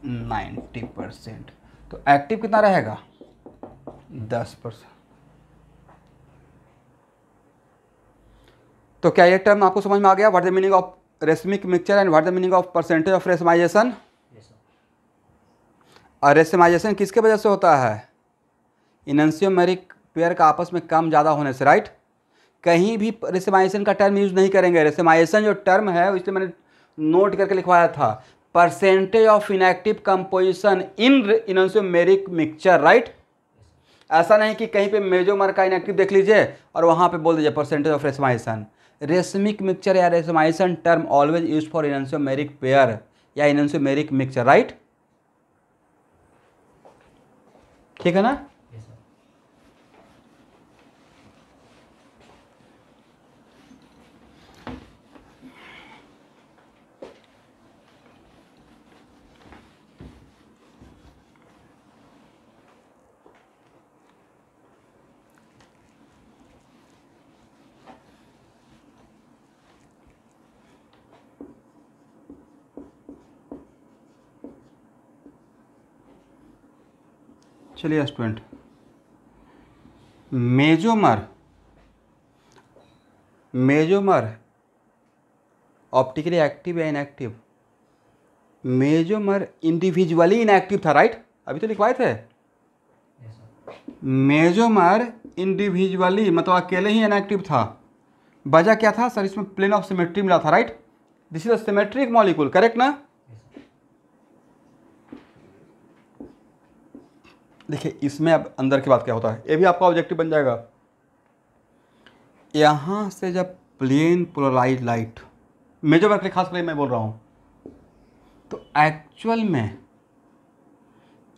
90%। तो एक्टिव कितना रहेगा? 10%। तो क्या ये टर्म आपको समझ में आ गया? What the meaning of racemic mixture and what the meaning of percentage of racemization? और रेसेमाइजेशन किसके वजह से होता है? इनैंसियोमेरिक पेयर का आपस में कम ज़्यादा होने से, राइट। कहीं भी रेसेमाइजेशन का टर्म यूज नहीं करेंगे। रेसेमाइजेशन जो टर्म है इसलिए मैंने नोट करके लिखवाया था, percentage of inactive composition in enantiomeric mixture, right. ऐसा नहीं कि कहीं पे मेजोमर का इनएक्टिव देख लीजिए और वहाँ पे बोल दीजिए percentage of racemization. Racemic mixture या racemization term always use for enantiomeric pair या इनैंसियोमेरिक मिक्सचर, राइट। ठीक है ना। चलिए स्टूडेंट, मेजोमर ऑप्टिकली एक्टिव या इनएक्टिव? मेजोमर इंडिविजुअली इनएक्टिव था, राइट? अभी तो लिखवाए थे। मेजोमर इंडिविजुअली मतलब अकेले ही इनएक्टिव था। वजह क्या था सर? इसमें प्लेन ऑफ सिमेट्री मिला था, right? This is a symmetric molecule, correct ना? देखिए इसमें अब अंदर की बात क्या होता है, ये भी आपका ऑब्जेक्टिव बन जाएगा। यहाँ से जब प्लेन पोलराइज लाइट, मेजोमर के लिए खास करके मैं बोल रहा हूँ, तो एक्चुअल में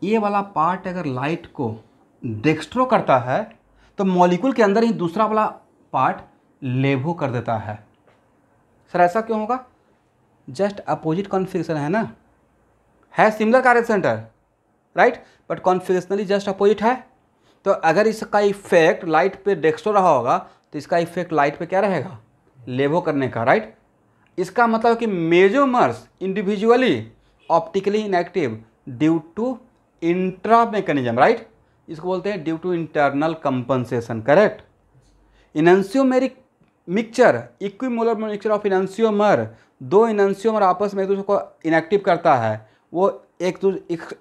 ये वाला पार्ट अगर लाइट को डेक्स्ट्रो करता है तो मॉलिक्यूल के अंदर ही दूसरा वाला पार्ट लेवो कर देता है। सर ऐसा क्यों होगा? जस्ट अपोजिट कॉन्फिगरेशन है ना, है similar chiral center, right, but configurationally just opposite है। तो अगर इसका इफेक्ट लाइट पे डेक्स्ट्रो रहा होगा तो इसका इफेक्ट लाइट पे क्या रहेगा? लेवो करने का, राइट? इसका मतलब कि mesomers individually optically inactive due to intra mechanism, right? इसको बोलते हैं due to internal compensation, correct? Enantiomeric mixture, equimolar mixture of enantiomer, दो इनैंसियोमर आपस में एक दूसरे को इनएक्टिव करता है, वो एक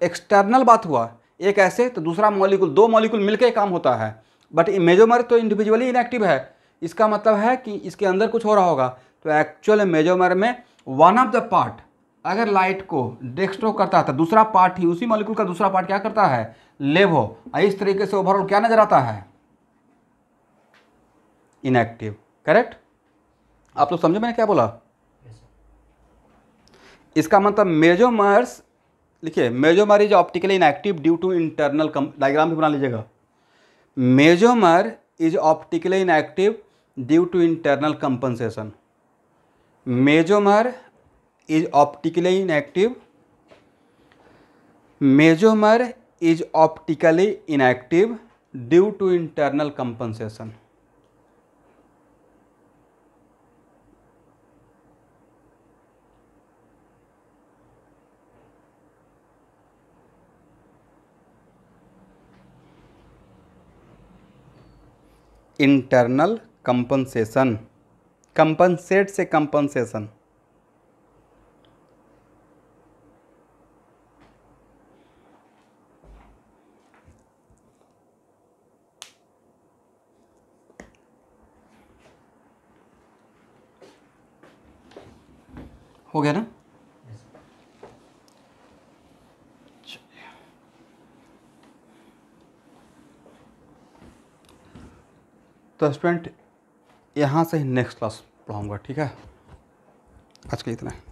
एक्सटर्नल बात हुआ, एक ऐसे तो दूसरा मॉलिक्यूल, दो मॉलिक्यूल मिलकर काम होता है। बट मेजोमर तो इंडिविजुअली इनएक्टिव है, इसका मतलब है कि इसके अंदर कुछ हो रहा होगा। तो एक्चुअल मेजोमर में वन ऑफ द पार्ट अगर लाइट को डेक्स्ट्रो करता है तो दूसरा पार्ट ही, उसी मॉलिक्यूल का दूसरा पार्ट क्या करता है? लेवो। इस तरीके से ओवरऑल क्या नजर आता है? Inactive, correct? आप लोग समझे मैंने क्या बोला? इसका मतलब मेजोमर्स, लिखिए mesomer is optically inactive due to internal, diagram भी बना लीजिएगा। Mesomer is optically inactive due to internal compensation. Mesomer is optically inactive. Mesomer is optically inactive due to internal compensation. Internal compensation, compensate से compensation. हो गया ना? तो student यहाँ से नेक्स्ट क्लास पढ़ाऊँगा, ठीक है? आज के लिए इतना है।